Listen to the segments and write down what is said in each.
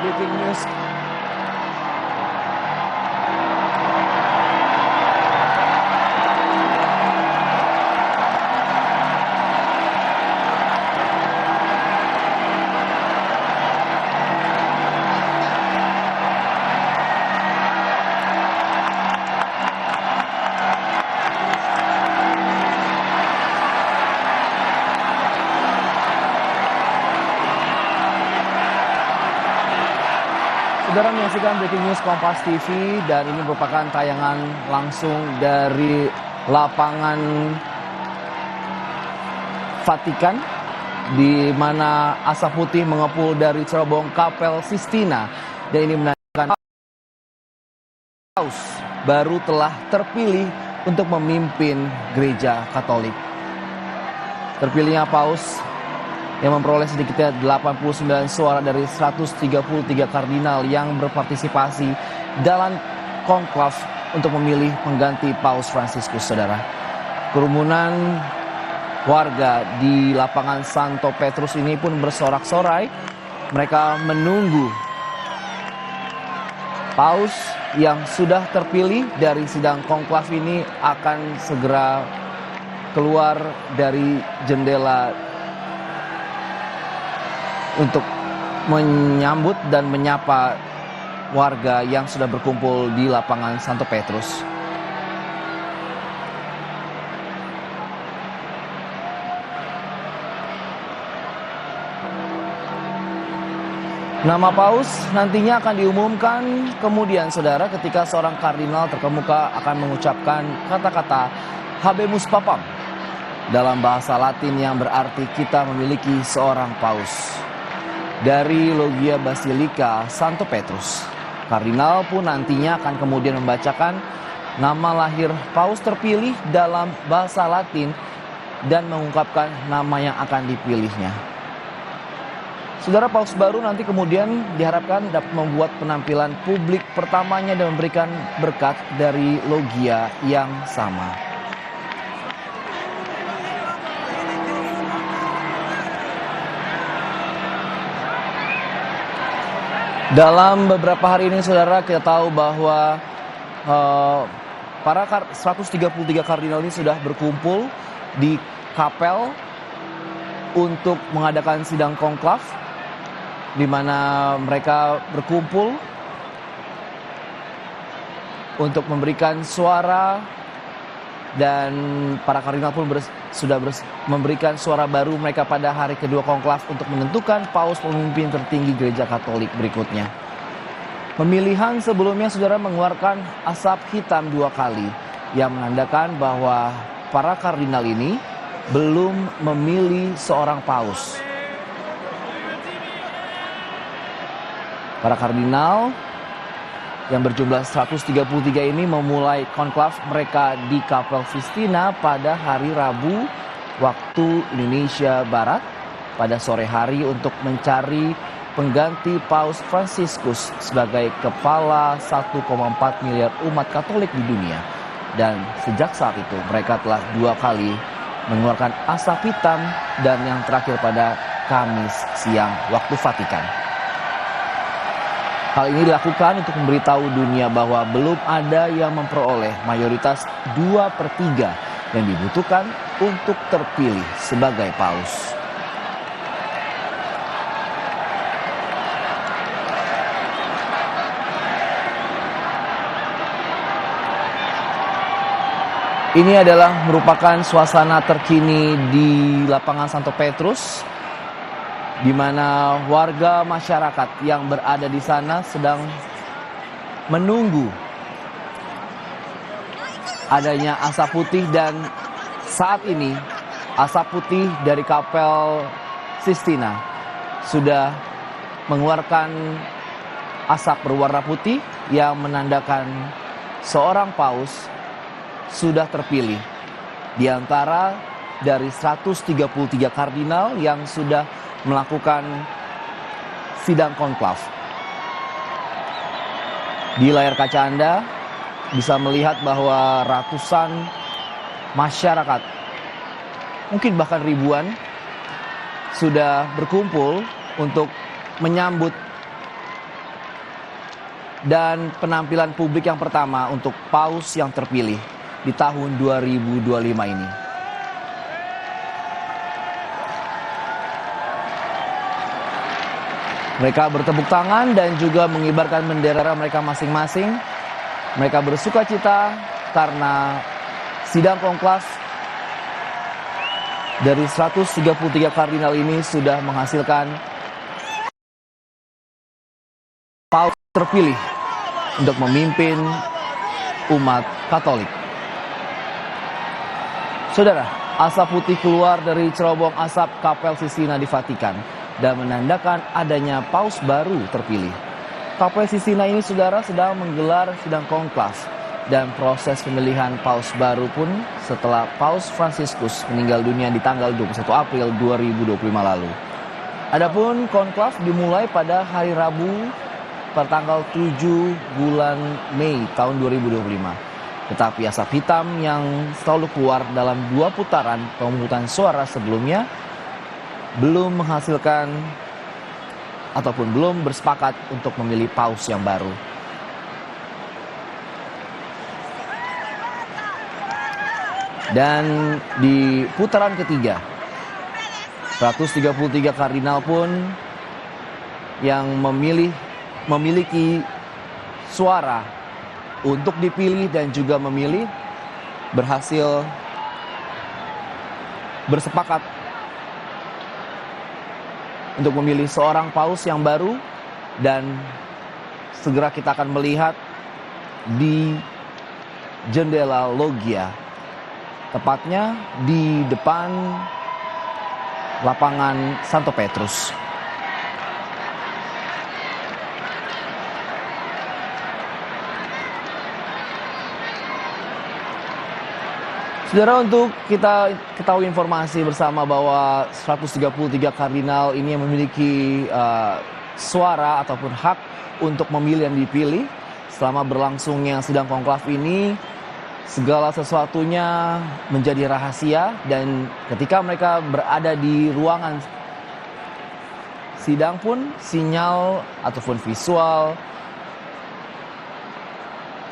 Breaking News. Saudara menyaksikan Breaking News Kompas TV dan ini merupakan tayangan langsung dari lapangan Vatikan di mana asap putih mengepul dari cerobong Kapel Sistina dan ini menandakan Paus baru telah terpilih untuk memimpin Gereja Katolik. Terpilihnya Paus yang memperoleh sedikitnya 89 suara dari 133 kardinal yang berpartisipasi dalam konklav untuk memilih pengganti Paus Fransiskus, saudara. Kerumunan warga di lapangan Santo Petrus ini pun bersorak-sorai. Mereka menunggu Paus yang sudah terpilih dari sidang konklav ini akan segera keluar dari jendela untuk menyambut dan menyapa warga yang sudah berkumpul di lapangan Santo Petrus. Nama Paus nantinya akan diumumkan kemudian, saudara, ketika seorang kardinal terkemuka akan mengucapkan kata-kata Habemus Papam dalam bahasa Latin yang berarti kita memiliki seorang Paus. Dari Logia Basilika Santo Petrus, kardinal pun nantinya akan kemudian membacakan nama lahir Paus terpilih dalam bahasa Latin dan mengungkapkan nama yang akan dipilihnya. Saudara, Paus baru nanti kemudian diharapkan dapat membuat penampilan publik pertamanya dan memberikan berkat dari logia yang sama. Dalam beberapa hari ini, saudara, kita tahu bahwa para 133 kardinal ini sudah berkumpul di kapel untuk mengadakan sidang konklav, di mana mereka berkumpul untuk memberikan suara, dan para kardinal pun sudah memberikan suara baru mereka pada hari kedua konklav untuk menentukan Paus pemimpin tertinggi Gereja Katolik berikutnya. Pemilihan sebelumnya, saudara, mengeluarkan asap hitam 2 kali yang menandakan bahwa para kardinal ini belum memilih seorang Paus. Para kardinal yang berjumlah 133 ini memulai konklav mereka di Kapel Sistina pada hari Rabu waktu Indonesia Barat pada sore hari untuk mencari pengganti Paus Fransiskus sebagai kepala 1,4 miliar umat Katolik di dunia. Dan sejak saat itu mereka telah 2 kali mengeluarkan asap hitam dan yang terakhir pada Kamis siang waktu Vatikan. Hal ini dilakukan untuk memberitahu dunia bahwa belum ada yang memperoleh mayoritas 2/3 yang dibutuhkan untuk terpilih sebagai Paus. Ini adalah merupakan suasana terkini di lapangan Santo Petrus, di mana warga masyarakat yang berada di sana sedang menunggu adanya asap putih, dan saat ini asap putih dari Kapel Sistina sudah mengeluarkan asap berwarna putih yang menandakan seorang Paus sudah terpilih di antara dari 133 kardinal yang sudah melakukan sidang konklav. Di layar kaca Anda bisa melihat bahwa ratusan masyarakat, mungkin bahkan ribuan, sudah berkumpul untuk menyambut dan penampilan publik yang pertama untuk paus yang terpilih di tahun 2025 ini. Mereka bertepuk tangan dan juga mengibarkan bendera mereka masing-masing. Mereka bersuka cita karena sidang konklav dari 133 kardinal ini sudah menghasilkan paus terpilih untuk memimpin umat Katolik. Saudara, asap putih keluar dari cerobong asap Kapel Sistina di Vatikan dan menandakan adanya paus baru terpilih. Kapel Sistina ini, saudara, sedang menggelar sidang konklav dan proses pemilihan paus baru pun setelah Paus Fransiskus meninggal dunia di tanggal 21 April 2025 lalu. Adapun konklav dimulai pada hari Rabu pertanggal 7 bulan Mei tahun 2025. Tetapi asap hitam yang selalu keluar dalam 2 putaran pemungutan suara sebelumnya belum menghasilkan ataupun belum bersepakat untuk memilih paus yang baru. Dan di putaran ketiga, 133 kardinal pun yang memiliki suara untuk dipilih dan juga memilih berhasil bersepakat untuk memilih seorang paus yang baru, dan segera kita akan melihat di jendela loggia, tepatnya di depan lapangan Santo Petrus. Saudara, untuk kita ketahui informasi bersama bahwa 133 kardinal ini yang memiliki suara ataupun hak untuk memilih dan dipilih selama berlangsungnya sidang konklav ini. Segala sesuatunya menjadi rahasia, dan ketika mereka berada di ruangan sidang pun sinyal ataupun visual,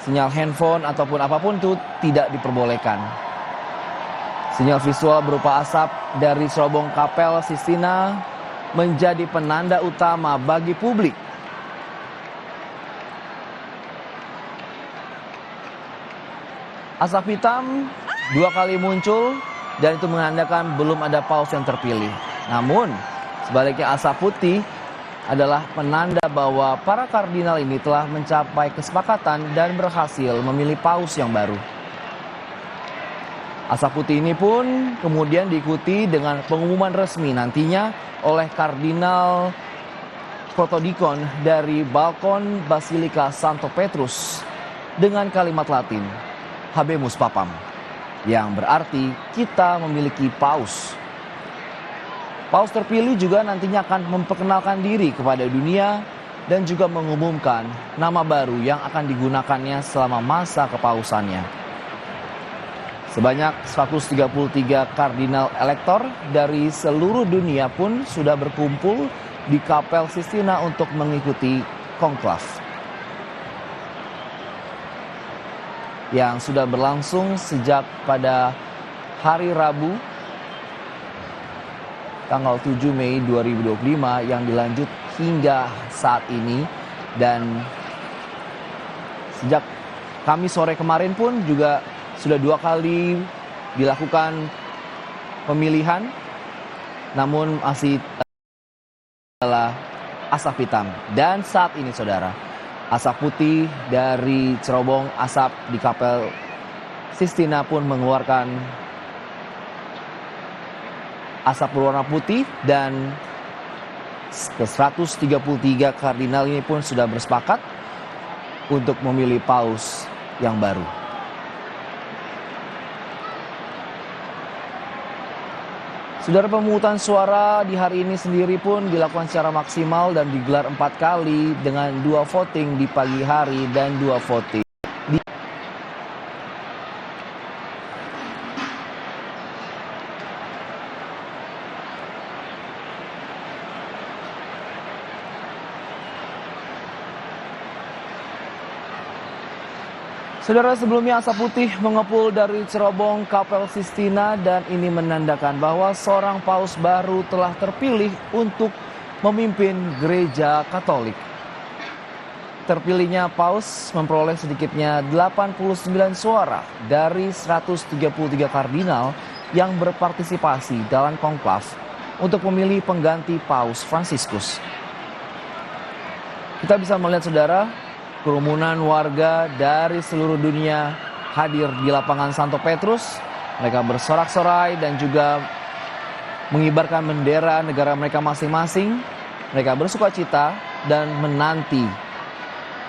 sinyal handphone ataupun apapun itu tidak diperbolehkan. Sinyal visual berupa asap dari cerobong Kapel Sistina menjadi penanda utama bagi publik. Asap hitam 2 kali muncul dan itu menandakan belum ada paus yang terpilih. Namun sebaliknya asap putih adalah penanda bahwa para kardinal ini telah mencapai kesepakatan dan berhasil memilih paus yang baru. Asap putih ini pun kemudian diikuti dengan pengumuman resmi nantinya oleh Kardinal Protodikon dari balkon Basilika Santo Petrus dengan kalimat Latin Habemus Papam, yang berarti kita memiliki paus. Paus terpilih juga nantinya akan memperkenalkan diri kepada dunia dan juga mengumumkan nama baru yang akan digunakannya selama masa kepausannya. Sebanyak 133 kardinal elektor dari seluruh dunia pun sudah berkumpul di Kapel Sistina untuk mengikuti konklav yang sudah berlangsung sejak pada hari Rabu tanggal 7 Mei 2025 yang dilanjut hingga saat ini, dan sejak Kamis sore kemarin pun juga sudah 2 kali dilakukan pemilihan, namun masih adalah asap hitam. Dan saat ini, saudara, asap putih dari cerobong asap di Kapel Sistina pun mengeluarkan asap berwarna putih, dan ke 133 kardinal ini pun sudah bersepakat untuk memilih paus yang baru. Saudara, pemungutan suara di hari ini sendiri pun dilakukan secara maksimal dan digelar 4 kali dengan 2 voting di pagi hari dan 2 voting di Saudara, sebelumnya asap putih mengepul dari cerobong Kapel Sistina dan ini menandakan bahwa seorang paus baru telah terpilih untuk memimpin gereja Katolik. Terpilihnya paus memperoleh sedikitnya 89 suara dari 133 kardinal yang berpartisipasi dalam konklav untuk memilih pengganti Paus Fransiskus. Kita bisa melihat, saudara, kerumunan warga dari seluruh dunia hadir di lapangan Santo Petrus. Mereka bersorak-sorai dan juga mengibarkan bendera negara mereka masing-masing. Mereka bersukacita dan menanti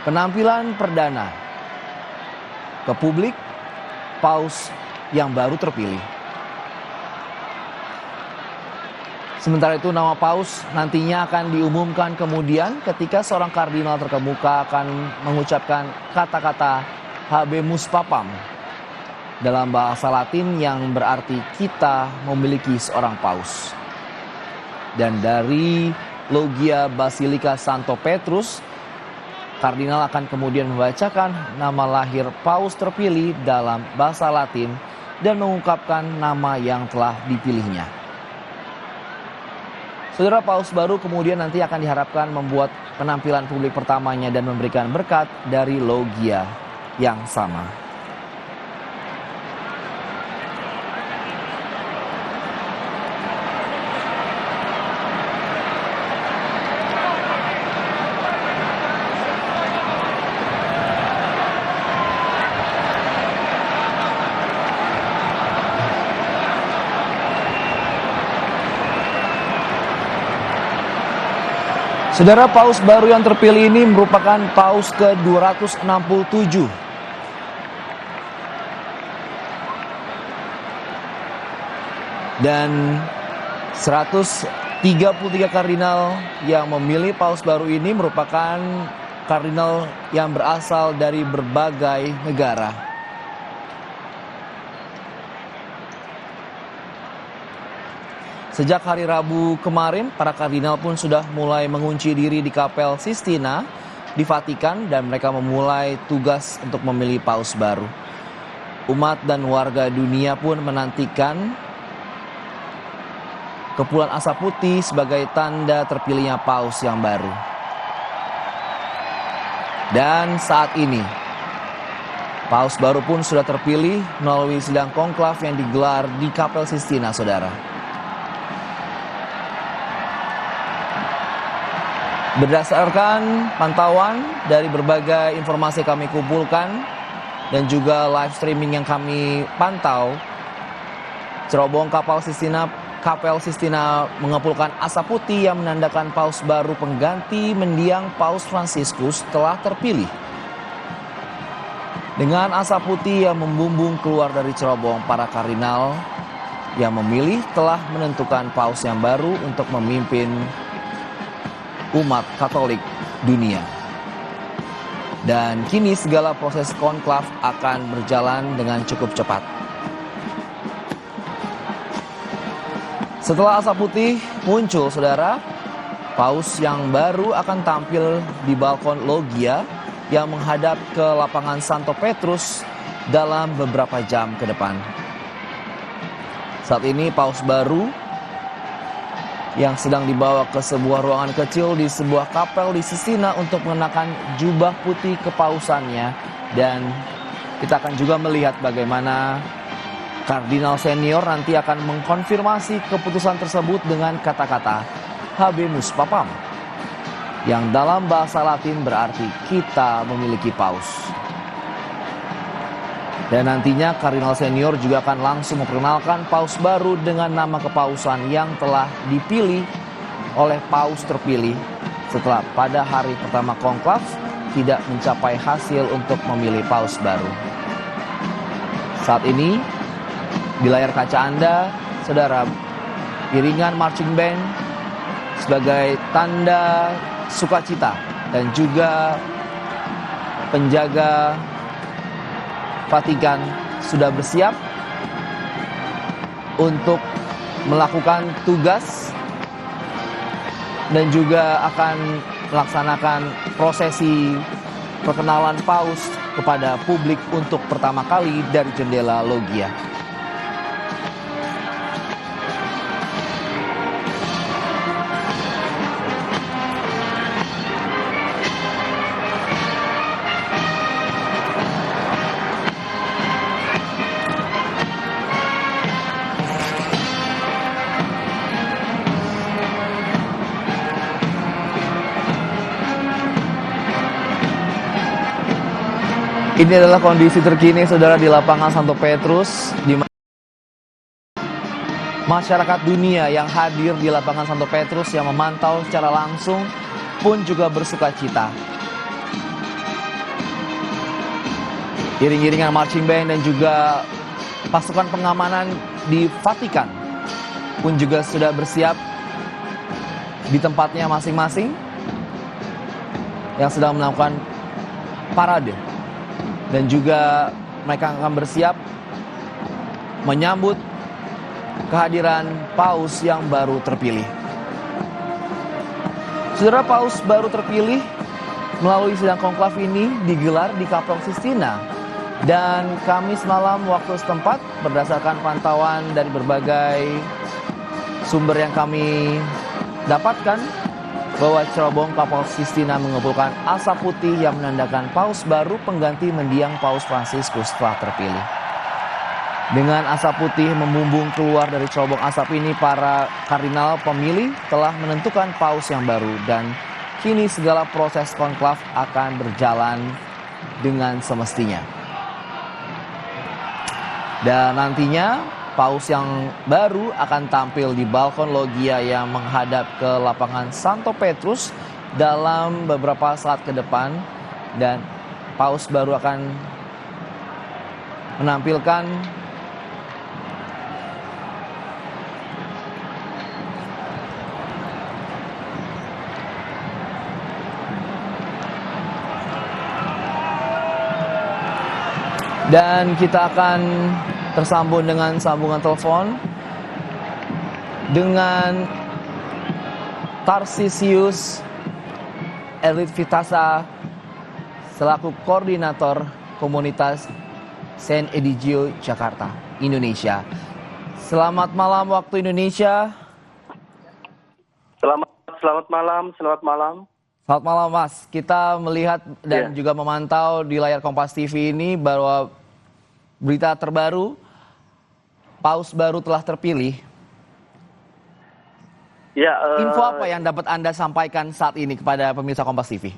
penampilan perdana ke publik paus yang baru terpilih. Sementara itu nama paus nantinya akan diumumkan kemudian ketika seorang kardinal terkemuka akan mengucapkan kata-kata Habemus Papam dalam bahasa Latin yang berarti kita memiliki seorang paus. Dan dari Logia Basilika Santo Petrus, kardinal akan kemudian membacakan nama lahir paus terpilih dalam bahasa Latin dan mengungkapkan nama yang telah dipilihnya. Saudara, paus baru kemudian nanti akan diharapkan membuat penampilan publik pertamanya dan memberikan berkat dari logia yang sama. Saudara, paus baru yang terpilih ini merupakan paus ke-267. Dan 133 kardinal yang memilih paus baru ini merupakan kardinal yang berasal dari berbagai negara. Sejak hari Rabu kemarin, para kardinal pun sudah mulai mengunci diri di Kapel Sistina di Vatikan dan mereka memulai tugas untuk memilih paus baru. Umat dan warga dunia pun menantikan kepulan asap putih sebagai tanda terpilihnya paus yang baru. Dan saat ini, paus baru pun sudah terpilih melalui sidang konklav yang digelar di Kapel Sistina, saudara. Berdasarkan pantauan dari berbagai informasi kami kumpulkan dan juga live streaming yang kami pantau, cerobong Kapel Sistina mengepulkan asap putih yang menandakan paus baru pengganti mendiang Paus Fransiskus telah terpilih. Dengan asap putih yang membumbung keluar dari cerobong, para kardinal yang memilih telah menentukan paus yang baru untuk memimpin umat Katolik dunia. Dan kini segala proses konklav akan berjalan dengan cukup cepat. Setelah asap putih muncul, saudara, paus yang baru akan tampil di balkon logia yang menghadap ke lapangan Santo Petrus dalam beberapa jam ke depan. Saat ini paus baru yang sedang dibawa ke sebuah ruangan kecil di sebuah kapel di Sistina untuk mengenakan jubah putih kepausannya. Dan kita akan juga melihat bagaimana kardinal senior nanti akan mengkonfirmasi keputusan tersebut dengan kata-kata Habemus Papam, yang dalam bahasa Latin berarti kita memiliki paus. Dan nantinya kardinal senior juga akan langsung memperkenalkan paus baru dengan nama kepausan yang telah dipilih oleh paus terpilih setelah pada hari pertama konklav tidak mencapai hasil untuk memilih paus baru. Saat ini di layar kaca Anda, saudara, iringan marching band sebagai tanda sukacita dan juga penjaga Vatikan sudah bersiap untuk melakukan tugas dan juga akan melaksanakan prosesi perkenalan paus kepada publik untuk pertama kali dari jendela Loggia. Ini adalah kondisi terkini, saudara, di lapangan Santo Petrus, di mana masyarakat dunia yang hadir di lapangan Santo Petrus yang memantau secara langsung pun juga bersuka cita. Iring-iringan marching band dan juga pasukan pengamanan di Vatikan pun juga sudah bersiap di tempatnya masing-masing yang sedang melakukan parade. Dan juga mereka akan bersiap menyambut kehadiran Paus yang baru terpilih. Saudara, Paus baru terpilih melalui sidang konklav ini digelar di Kapel Sistina. Dan Kamis malam waktu setempat, berdasarkan pantauan dari berbagai sumber yang kami dapatkan, bahwa cerobong Kapel Sistina mengumpulkan asap putih yang menandakan Paus baru pengganti mendiang Paus Fransiskus telah terpilih. Dengan asap putih membumbung keluar dari cerobong asap ini, para kardinal pemilih telah menentukan Paus yang baru dan kini segala proses konklav akan berjalan dengan semestinya. Dan nantinya Paus yang baru akan tampil di balkon Loggia yang menghadap ke lapangan Santo Petrus dalam beberapa saat ke depan, dan Paus baru akan menampilkan dan kita akan tersambung dengan sambungan telepon dengan Tarsisius Elit Vitasa selaku koordinator komunitas Saint Edigio Jakarta, Indonesia. Selamat malam waktu Indonesia. Selamat malam. Selamat malam, Mas. Kita melihat dan juga memantau di layar Kompas TV ini bahwa berita terbaru, Paus baru telah terpilih. Ya, info apa yang dapat Anda sampaikan saat ini kepada pemirsa Kompas TV?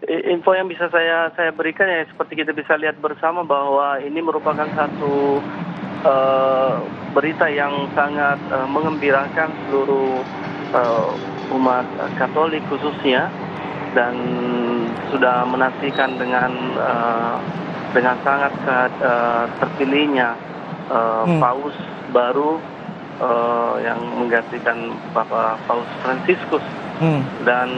Info yang bisa saya berikan ya seperti kita bisa lihat bersama bahwa ini merupakan satu berita yang sangat mengembirakan seluruh umat Katolik khususnya, dan sudah menantikan dengan sangat terpilihnya Paus baru yang menggantikan Bapak Paus Fransiskus. Dan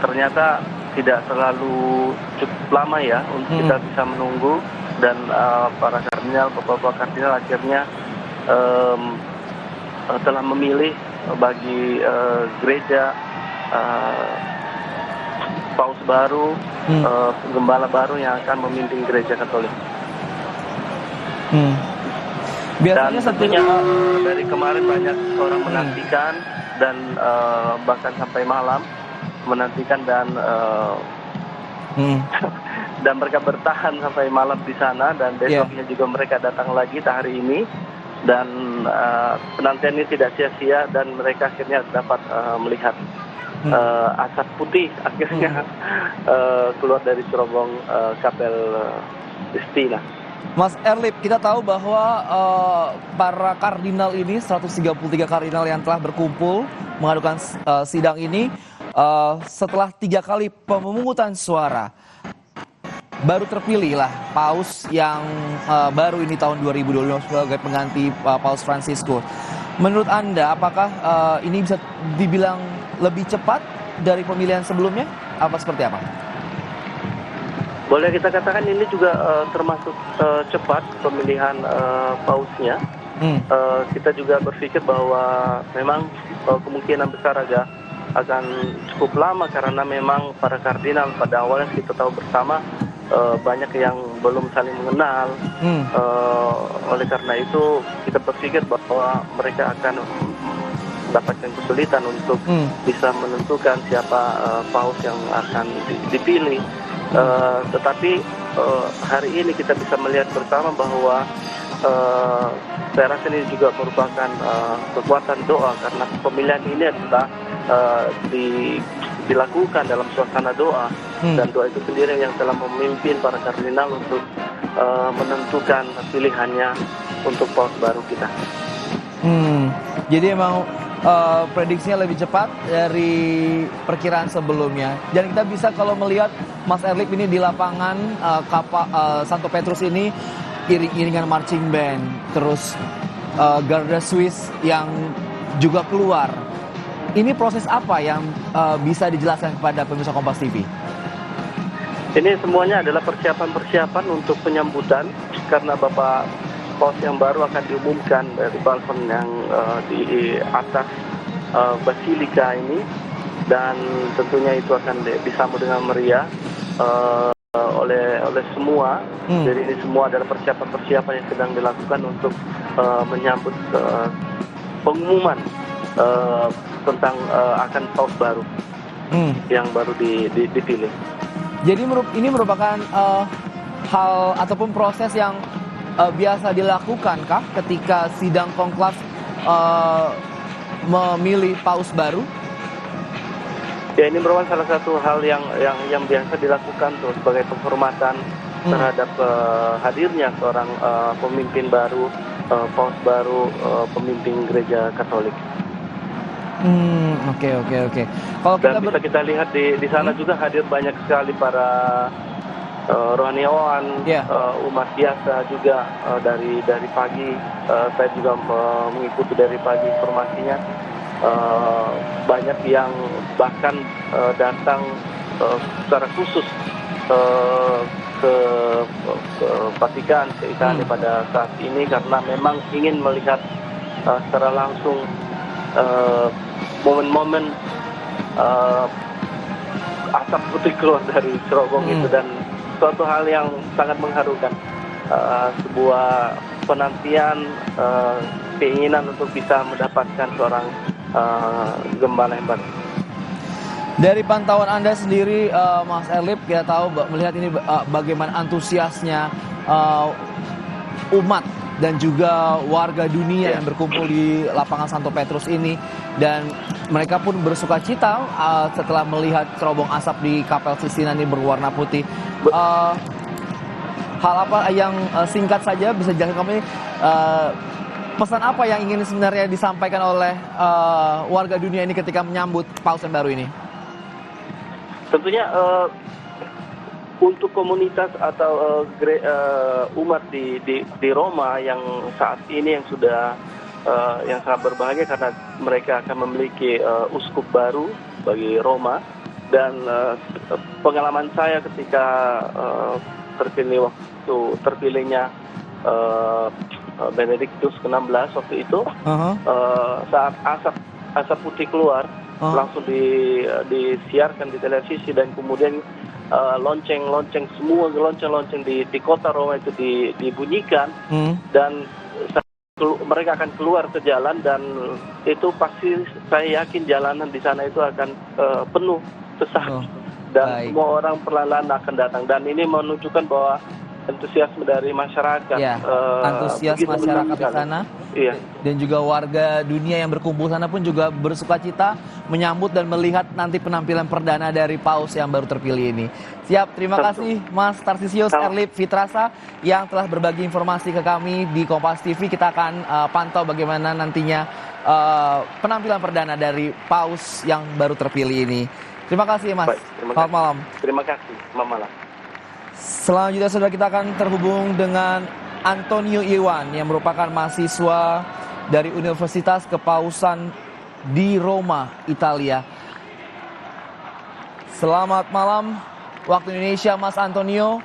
ternyata tidak terlalu cukup lama ya untuk kita bisa menunggu, dan para kardinal, Bapak kardinal akhirnya telah memilih bagi gereja Paus baru, gembala baru yang akan memimpin gereja Katolik. Dan tentunya dari kemarin banyak orang menantikan dan bahkan sampai malam menantikan, dan dan mereka bertahan sampai malam di sana, dan besoknya juga mereka datang lagi hari ini, dan penantian ini tidak sia-sia dan mereka akhirnya dapat melihat asap putih akhirnya keluar dari cerobong Kapel Sistina. Mas Erlip, kita tahu bahwa para kardinal ini, 133 kardinal yang telah berkumpul mengadukan sidang ini, setelah 3 kali pemungutan suara, baru terpilihlah Paus yang baru ini tahun 2022 sebagai pengganti Paus Fransiskus. Menurut Anda, apakah ini bisa dibilang lebih cepat dari pemilihan sebelumnya? Apa seperti apa? Boleh kita katakan ini juga termasuk cepat pemilihan pausnya, kita juga berpikir bahwa memang kemungkinan besar akan cukup lama karena memang para kardinal pada awalnya kita tahu bersama banyak yang belum saling mengenal. Oleh karena itu kita berpikir bahwa mereka akan mendapatkan kesulitan untuk bisa menentukan siapa paus yang akan dipilih. Tetapi hari ini kita bisa melihat bersama bahwa saya rasa ini juga merupakan kekuatan doa karena pemilihan ini adalah dilakukan dalam suasana doa dan doa itu sendiri yang telah memimpin para kardinal untuk menentukan pilihannya untuk paus baru kita. Jadi emang prediksinya lebih cepat dari perkiraan sebelumnya. Dan kita bisa kalau melihat Mas Erlip ini di lapangan Santo Petrus ini iring-iringan marching band, terus Garda Swiss yang juga keluar. Ini proses apa yang bisa dijelaskan kepada pemirsa Kompas TV? Ini semuanya adalah persiapan-persiapan untuk penyambutan karena Bapak Paus yang baru akan diumumkan dari balkon yang di atas Basilika ini, dan tentunya itu akan disambut dengan meriah oleh semua. Jadi ini semua adalah persiapan-persiapan yang sedang dilakukan untuk menyambut pengumuman tentang akan paus baru yang baru dipilih. Jadi ini merupakan hal ataupun proses yang biasa dilakukan kah ketika sidang konklav memilih paus baru? Ya, ini merupakan salah satu hal yang biasa dilakukan tuh sebagai penghormatan terhadap hadirnya seorang pemimpin baru, paus baru, pemimpin gereja Katolik. Oke. Kalau dan bisa kita lihat di sana juga hadir banyak sekali para rohaniawan, umat biasa juga dari pagi. Saya juga mengikuti dari pagi informasinya. Banyak yang bahkan datang secara khusus ke Vatikan, ke Italia pada saat ini karena memang ingin melihat secara langsung momen-momen asap putih keluar dari cerobong itu, dan suatu hal yang sangat mengharukan, sebuah penantian, keinginan untuk bisa mendapatkan seorang gembala yang baru. Dari pantauan Anda sendiri, Mas Erlip, kita tahu melihat ini bagaimana antusiasnya umat dan juga warga dunia yang berkumpul di lapangan Santo Petrus ini, dan mereka pun bersuka cita setelah melihat cerobong asap di Kapel Sistina ini berwarna putih. Hal apa yang singkat saja bisa dijelaskan kami, pesan apa yang ingin sebenarnya disampaikan oleh warga dunia ini ketika menyambut paus yang baru ini? Tentunya untuk komunitas atau umat di Roma yang saat ini yang sudah yang sangat berbahagia karena mereka akan memiliki uskup baru bagi Roma, dan pengalaman saya ketika terpilihnya Benediktus ke-16 waktu itu, saat asap putih keluar langsung disiarkan di televisi, dan kemudian lonceng-lonceng di kota Roma itu dibunyikan, dan mereka akan keluar ke jalan, dan itu pasti saya yakin jalanan di sana itu akan penuh sesak, dan semua orang perlahan akan datang, dan ini menunjukkan bahwa antusiasme dari masyarakat, antusias masyarakat di sana, dan juga warga dunia yang berkumpul sana pun juga bersuka cita menyambut dan melihat nanti penampilan perdana dari paus yang baru terpilih ini. Siap, terima kasih Mas Tarsisius Erlip Fitrasa yang telah berbagi informasi ke kami di Kompas TV. Kita akan pantau bagaimana nantinya penampilan perdana dari paus yang baru terpilih ini. Terima kasih Mas. Selamat malam. Terima kasih. Selamat malam. Selanjutnya saudara, kita akan terhubung dengan Antonio Iwan yang merupakan mahasiswa dari Universitas Kepausan di Roma, Italia. Selamat malam waktu Indonesia, Mas Antonio.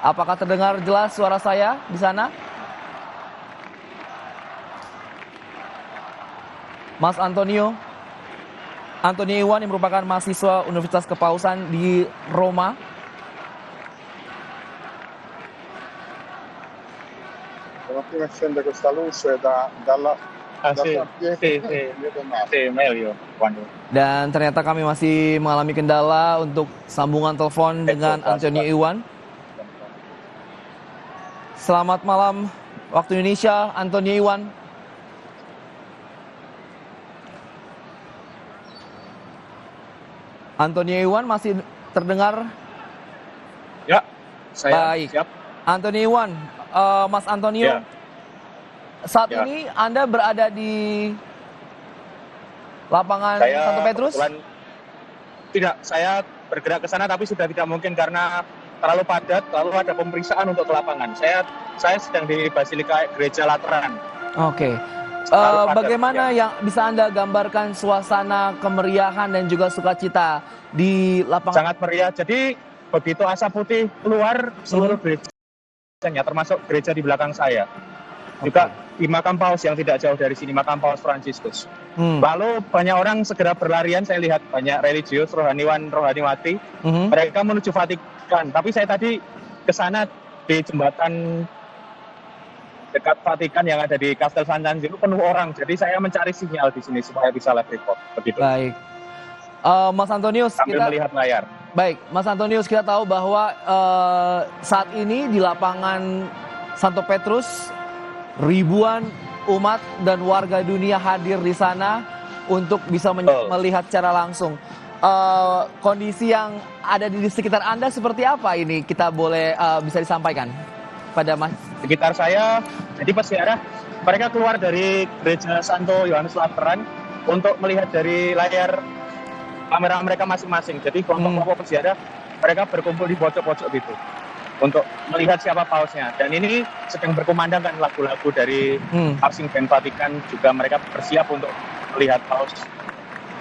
Apakah terdengar jelas suara saya di sana? Mas Antonio Iwan yang merupakan mahasiswa Universitas Kepausan di Roma. Stamattina accende questa luce dalla San Pietro meglio quando. Dan ternyata kami masih mengalami kendala untuk sambungan telepon dengan Antonio Iwan. Selamat malam waktu Indonesia, Antonio Iwan. Antonio Iwan masih terdengar? Ya, saya Baik. siap. Antonio Iwan, Mas Antonio, Ya. saat Ya. ini Anda berada di lapangan Santo Petrus? Tidak, saya bergerak ke sana tapi sudah tidak mungkin karena terlalu padat, lalu ada pemeriksaan untuk ke lapangan. Saya sedang di Basilika Gereja Lateran. Oke. Terlalu padat, Bagaimana yang bisa Anda gambarkan suasana kemeriahan dan juga sukacita di lapangan? Sangat meriah. Jadi begitu asap putih keluar, seluruh gerejanya, termasuk gereja di belakang saya. Juga di makam Paus yang tidak jauh dari sini, makam Paus Fransiskus. Lalu banyak orang segera berlarian, saya lihat banyak religius, rohaniwan, rohaniwati. Mereka menuju Vatikan. Tapi saya tadi ke sana di jembatan dekat Vatikan yang ada di Castel Sant'Angelo penuh orang. Jadi saya mencari sinyal di sini supaya bisa live report. Begitu. Baik. Mas Antonius, sambil melihat layar. Baik, Mas Antonius, kita tahu bahwa saat ini di lapangan Santo Petrus ribuan umat dan warga dunia hadir di sana untuk bisa melihat secara langsung. Kondisi yang ada di sekitar Anda seperti apa ini? Kita boleh bisa disampaikan pada Mas. Sekitar saya, jadi peziarah mereka keluar dari gereja Santo Yohanes Lateran untuk melihat dari layar kamera mereka masing-masing. Jadi kelompok-kelompok peziarah mereka berkumpul di pojok-pojok gitu untuk melihat siapa pausnya. Dan ini sedang berkumandangkan lagu-lagu dari marching band Vatikan, juga mereka bersiap untuk melihat paus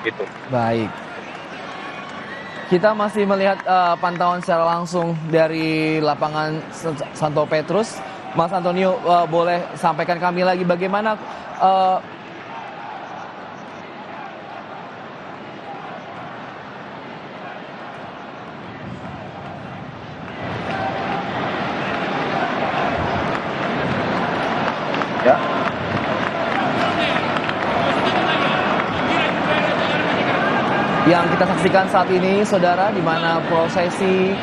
gitu. Baik. Kita masih melihat pantauan secara langsung dari lapangan Santo Petrus. Mas Antonio, boleh sampaikan kami lagi bagaimana ya. Yang kita saksikan saat ini, saudara, di mana prosesi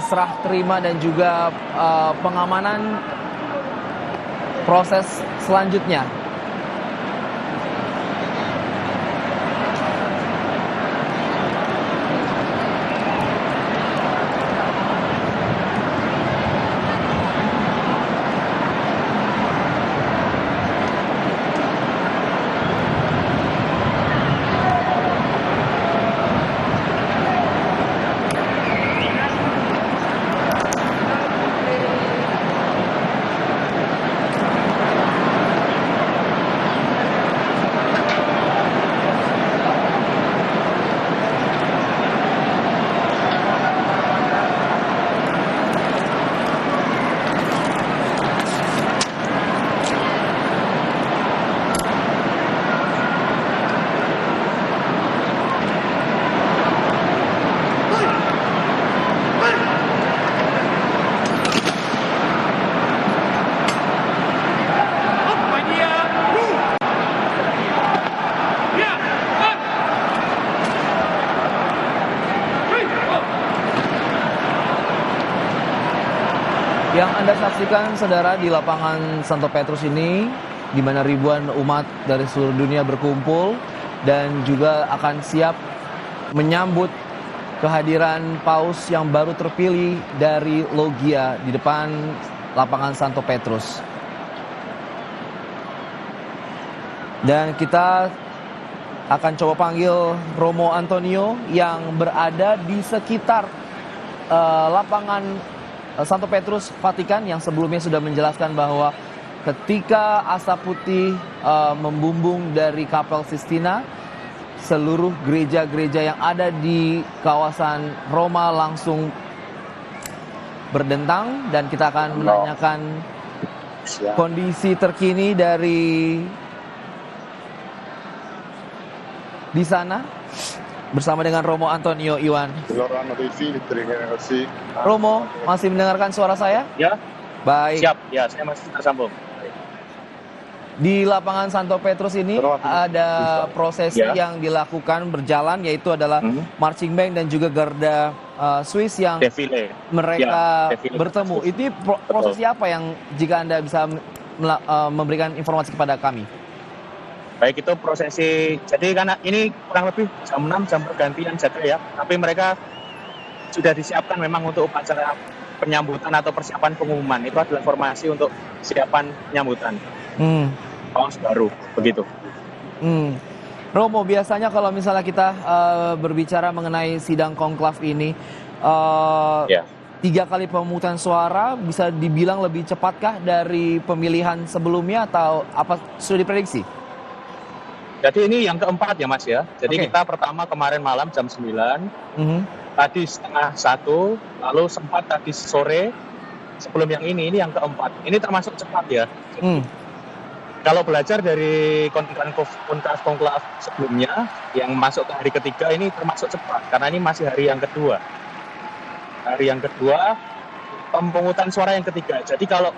serah terima dan juga pengamanan proses selanjutnya. Yang Anda saksikan, saudara, di lapangan Santo Petrus ini, di mana ribuan umat dari seluruh dunia berkumpul dan juga akan siap menyambut kehadiran Paus yang baru terpilih dari Loggia di depan lapangan Santo Petrus. Dan kita akan coba panggil Romo Antonio yang berada di sekitar lapangan Santo Petrus Vatikan, yang sebelumnya sudah menjelaskan bahwa ketika asap putih membumbung dari Kapel Sistina, seluruh gereja-gereja yang ada di kawasan Roma langsung berdentang, dan kita akan menanyakan kondisi terkini dari di sana bersama dengan Romo Antonio Iwan. Loro hanno dei filtri che così. Romo, masih mendengarkan suara saya? Ya, Baik. siap. Ya, saya masih tersambung. Di lapangan Santo Petrus ini ada prosesi Ya. yang dilakukan berjalan, yaitu adalah marching band dan juga Garda Swiss yang Defile. mereka Ya, defile. bertemu. Ini prosesi apa yang jika Anda bisa memberikan informasi kepada kami? Baik, itu prosesi, jadi karena ini kurang lebih jam 6 jam pergantian jaga ya, tapi mereka sudah disiapkan memang untuk upacara penyambutan atau persiapan pengumuman. Itu adalah formasi untuk siapan penyambutan paus baru, begitu. Romo, biasanya kalau misalnya kita berbicara mengenai sidang konklav ini, 3 kali pemungutan suara bisa dibilang lebih cepatkah dari pemilihan sebelumnya atau apa sudah diprediksi? Jadi ini yang keempat ya Mas ya. Jadi Oke. kita pertama kemarin malam jam 9, tadi setengah 1, lalu sempat tadi sore sebelum yang ini yang keempat. Ini termasuk cepat ya. Kalau belajar dari konklav sebelumnya yang masuk ke hari ketiga, ini termasuk cepat karena ini masih hari yang kedua. Hari yang kedua pemungutan suara yang ketiga. Jadi kalau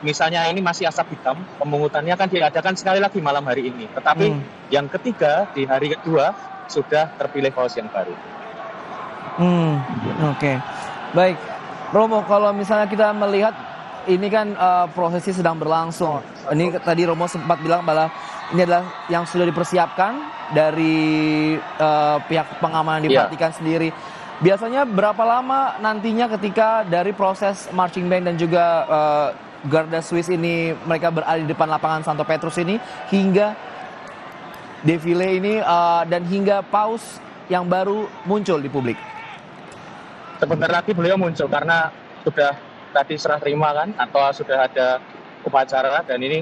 misalnya ini masih asap hitam, pemungutannya kan diadakan sekali lagi malam hari ini. Tetapi yang ketiga di hari kedua sudah terpilih paus yang baru. Oke. Baik, Romo, kalau misalnya kita melihat ini kan prosesi sedang berlangsung. Ini tadi Romo sempat bilang bahwa ini adalah yang sudah dipersiapkan dari pihak pengamanan di Vatikan sendiri. Biasanya berapa lama nantinya ketika dari proses marching band dan juga Garda Swiss ini mereka berada di depan lapangan Santo Petrus ini hingga defile ini dan hingga paus yang baru muncul di publik? Sebentar lagi beliau muncul karena sudah tadi serah terima kan, atau sudah ada upacara, dan ini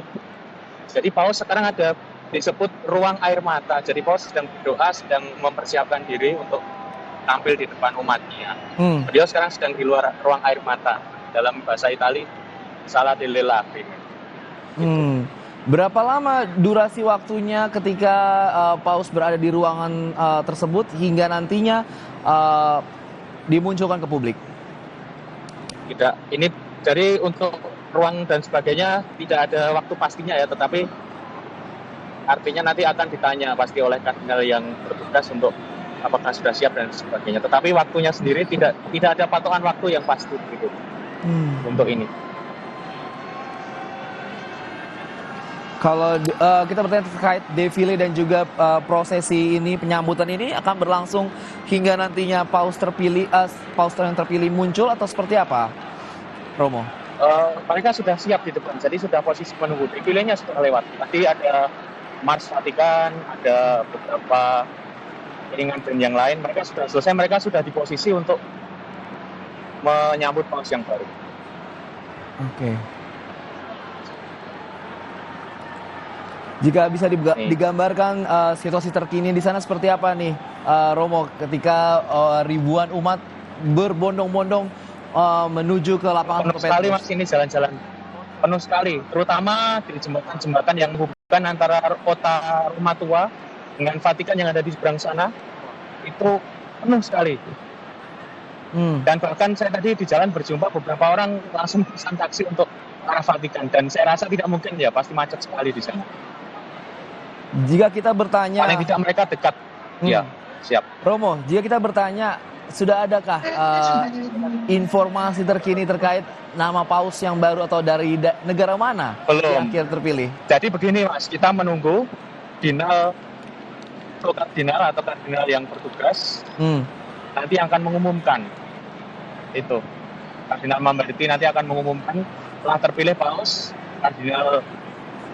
jadi paus sekarang ada disebut ruang air mata. Jadi paus sedang berdoa, sedang mempersiapkan diri untuk tampil di depan umatnya. Beliau sekarang sedang di luar ruang air mata, dalam bahasa Itali Sala delle Lacrime. Berapa lama durasi waktunya ketika paus berada di ruangan tersebut hingga nantinya dimunculkan ke publik? Tidak, ini jadi untuk ruang dan sebagainya tidak ada waktu pastinya ya, tetapi artinya nanti akan ditanya pasti oleh kardinal yang bertugas untuk apakah sudah siap dan sebagainya. Tetapi waktunya sendiri tidak ada patokan waktu yang pasti begitu untuk ini. Kalau kita bertanya terkait defile dan juga prosesi ini, penyambutan ini akan berlangsung hingga nantinya paus yang terpilih muncul atau seperti apa, Romo? Mereka sudah siap di depan, jadi sudah posisi menunggu. Defilenya sudah lewat. Tadi ada Mars Vatikan, ada beberapa iringan band yang lain. Mereka sudah selesai, mereka sudah di posisi untuk menyambut paus yang baru. Oke. Jika bisa digambarkan situasi terkini di sana seperti apa nih, Romo, ketika ribuan umat berbondong-bondong menuju ke lapangan penuh sekali Mas, ini jalan-jalan penuh sekali, terutama di jembatan-jembatan yang menghubungkan antara kota Roma Tua dengan Vatikan yang ada di seberang sana, itu penuh sekali. Dan bahkan saya tadi di jalan berjumpa beberapa orang langsung pesan taksi untuk arah Vatikan, dan saya rasa tidak mungkin ya, pasti macet sekali di sana. Jika kita bertanya, paling tidak mereka dekat. Ya, siap. Romo, jika kita bertanya, sudah adakah informasi terkini terkait nama paus yang baru atau dari negara mana yang akhir terpilih? Jadi begini Mas, kita menunggu kardinal atau kardinal yang bertugas nanti akan mengumumkan itu. Kardinal Mamberti nanti akan mengumumkan telah terpilih paus kardinal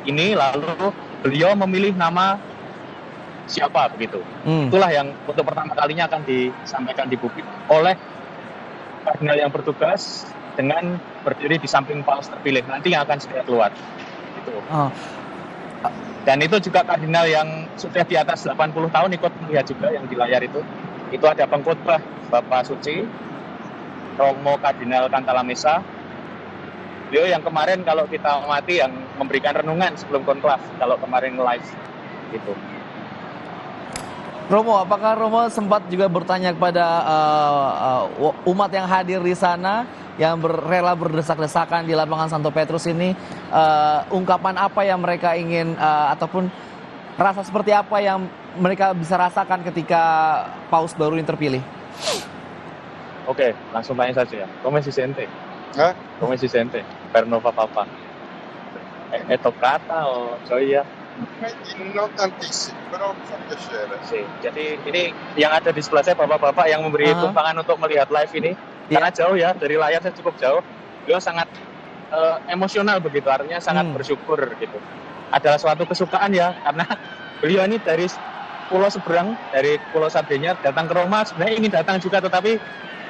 ini, lalu beliau memilih nama siapa begitu. Itulah yang untuk pertama kalinya akan disampaikan di publik oleh kardinal yang bertugas dengan berdiri di samping paus terpilih. Nanti yang akan segera keluar. Gitu. Dan itu juga kardinal yang sudah di atas 80 tahun ikut melihat juga yang di layar itu. Itu ada pengkhotbah Bapak Suci Romo Kardinal Cantalamessa. Beliau yang kemarin kalau kita amati yang memberikan renungan sebelum konklav, kalau kemarin live gitu. Romo, apakah Romo sempat juga bertanya kepada umat yang hadir di sana yang rela berdesak-desakan di lapangan Santo Petrus ini, ungkapan apa yang mereka ingin ataupun rasa seperti apa yang mereka bisa rasakan ketika Paus baru ini terpilih? Oke, langsung tanya saja ya. Come si sente? Eh? Come si sente? Per Nova Papa. È toccata o gioia? Non tantissimo, però mi fa piacere. Jadi ini yang ada di sebelah saya bapak-bapak yang memberi tumpangan untuk melihat live ini. Karena jauh ya, dari layar saya cukup jauh. Beliau sangat emosional begitu, artinya sangat bersyukur gitu. Adalah suatu kesukaan ya, karena beliau ini dari pulau seberang, dari Pulau Sardinia datang ke Roma, sebenarnya ingin datang juga, tetapi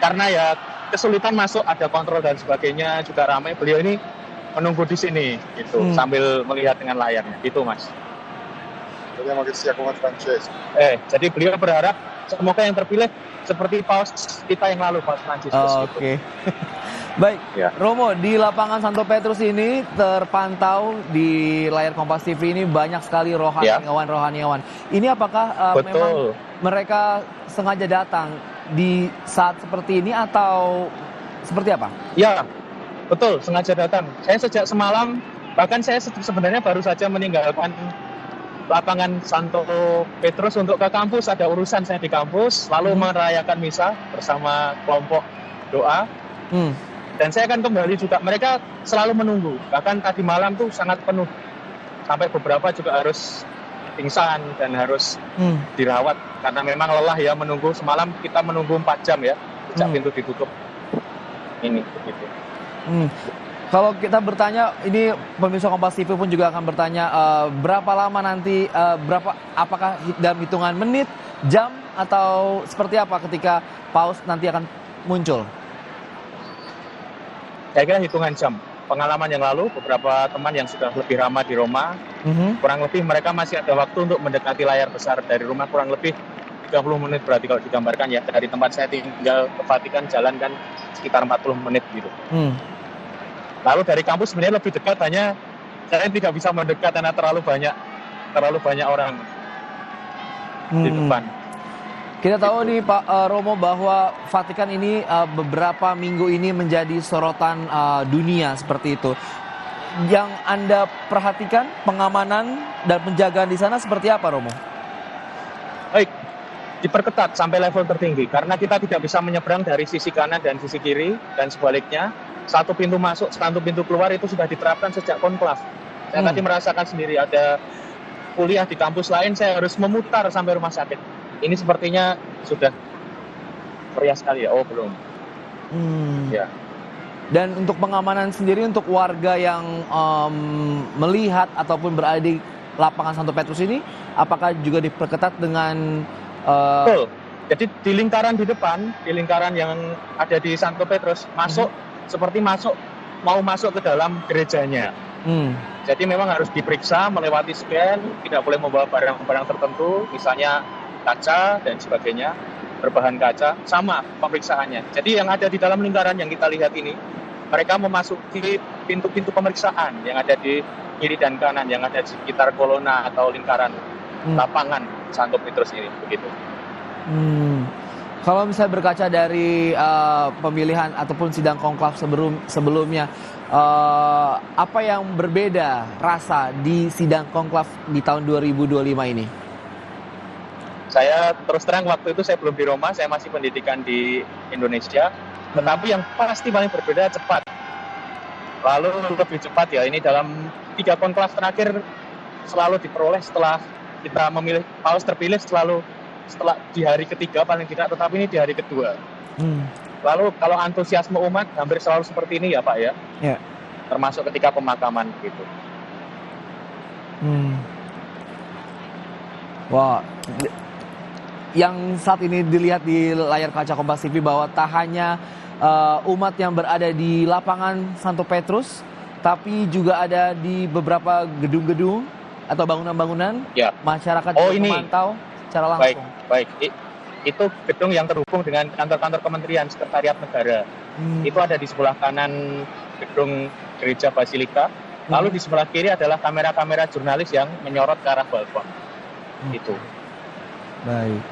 karena ya kesulitan masuk, ada kontrol dan sebagainya, juga ramai, beliau ini menunggu di sini gitu, sambil melihat dengan layarnya, gitu Mas. Speriamo che sia come Francesco. Jadi beliau berharap semoga yang terpilih seperti Paus kita yang lalu, Paus Fransiskus. Oke. Baik, Ya. Romo, di lapangan Santo Petrus ini terpantau di layar Kompas TV ini banyak sekali rohaniawan. Ini apakah memang mereka sengaja datang di saat seperti ini atau seperti apa? Ya, betul, sengaja datang. Saya sejak semalam, bahkan saya sebenarnya baru saja meninggalkan lapangan Santo Petrus untuk ke kampus. Ada urusan saya di kampus, lalu merayakan misa bersama kelompok doa. Dan saya akan kembali juga. Mereka selalu menunggu. Bahkan tadi malam tuh sangat penuh. Sampai beberapa juga harus pingsan dan harus dirawat. Karena memang lelah ya menunggu. Semalam kita menunggu 4 jam ya. Sejak pintu ditutup. Ini begitu. Kalau kita bertanya, ini pemirsa Kompas TV pun juga akan bertanya, berapa lama nanti, apakah dalam hitungan menit, jam, atau seperti apa ketika Paus nanti akan muncul? Saya kira hitungan jam. Pengalaman yang lalu, beberapa teman yang sudah lebih lama di Roma, kurang lebih mereka masih ada waktu untuk mendekati layar besar dari rumah, kurang lebih 30 menit berarti kalau digambarkan ya. Dari tempat saya tinggal ke Vatikan jalan kan sekitar 40 menit gitu. Lalu dari kampus sebenarnya lebih dekat, hanya saya tidak bisa mendekat karena terlalu banyak orang di depan. Kita tahu nih Pak Romo bahwa Vatikan ini beberapa minggu ini menjadi sorotan dunia seperti itu. Yang Anda perhatikan pengamanan dan penjagaan di sana seperti apa, Romo? Baik, diperketat sampai level tertinggi karena kita tidak bisa menyeberang dari sisi kanan dan sisi kiri dan sebaliknya. Satu pintu masuk, satu pintu keluar itu sudah diterapkan sejak konklav. Saya tadi merasakan sendiri, ada kuliah di kampus lain, saya harus memutar sampai rumah sakit. Ini sepertinya sudah meriah sekali ya. Oh belum. Ya. Dan untuk pengamanan sendiri untuk warga yang melihat ataupun berada di lapangan Santo Petrus ini, apakah juga diperketat dengan? Betul. Jadi di lingkaran di depan, di lingkaran yang ada di Santo Petrus, masuk seperti mau masuk ke dalam gerejanya. Jadi memang harus diperiksa, melewati scan, tidak boleh membawa barang-barang tertentu, misalnya kaca dan sebagainya, berbahan kaca, sama pemeriksaannya. Jadi yang ada di dalam lingkaran yang kita lihat ini, mereka memasuki pintu-pintu pemeriksaan yang ada di kiri dan kanan, yang ada di sekitar kolona atau lingkaran lapangan Santo Petrus ini, begitu. Kalau misalnya berkaca dari pemilihan ataupun sidang konklav sebelumnya, apa yang berbeda rasa di sidang konklav di tahun 2025 ini? Saya terus terang waktu itu saya belum di Roma, saya masih pendidikan di Indonesia. Tetapi yang pasti paling berbeda cepat. Lalu lebih cepat ya, ini dalam 3 konklav terakhir selalu diperoleh setelah kita memilih Paus terpilih setelah di hari ketiga paling tidak, tetapi ini di hari kedua. Lalu kalau antusiasme umat hampir selalu seperti ini ya Pak ya. Ya. Termasuk ketika pemakaman gitu. Wah, yang saat ini dilihat di layar kaca Kompas TV bahwa tak hanya umat yang berada di lapangan Santo Petrus, tapi juga ada di beberapa gedung-gedung atau bangunan-bangunan. Ya. Masyarakat juga memantau secara langsung. Baik. Itu gedung yang terhubung dengan kantor-kantor kementerian, sekretariat negara. Itu ada di sebelah kanan gedung gereja Basilika. Lalu di sebelah kiri adalah kamera-kamera jurnalis yang menyorot ke arah balkon. Itu. Baik.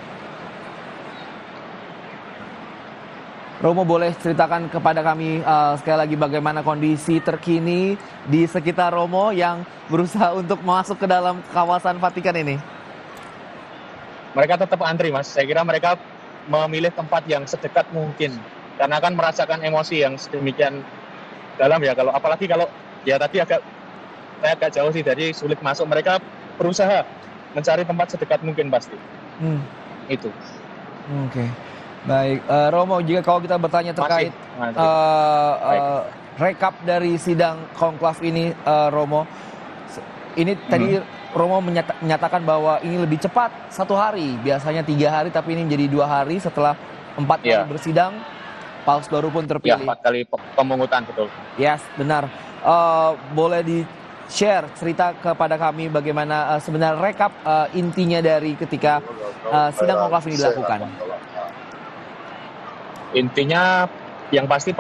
Romo, boleh ceritakan kepada kami sekali lagi bagaimana kondisi terkini di sekitar Romo yang berusaha untuk masuk ke dalam kawasan Vatikan ini? Mereka tetap antri, Mas. Saya kira mereka memilih tempat yang sedekat mungkin karena kan merasakan emosi yang sedemikian dalam ya. Apalagi kalau ya tadi saya agak jauh sih, jadi sulit masuk. Mereka berusaha mencari tempat sedekat mungkin pasti. Itu. Oke. Baik, Romo, jika kalau kita bertanya terkait rekap dari sidang konklav ini, Romo, ini tadi Romo menyatakan bahwa ini lebih cepat 1 hari, biasanya 3 hari, tapi ini menjadi 2 hari setelah 4 kali bersidang, Paus baru pun terpilih. 4 kali pemungutan, betul. Yes, benar. Boleh di-share cerita kepada kami bagaimana sebenarnya rekap intinya dari ketika sidang konklav ini dilakukan? Intinya yang pasti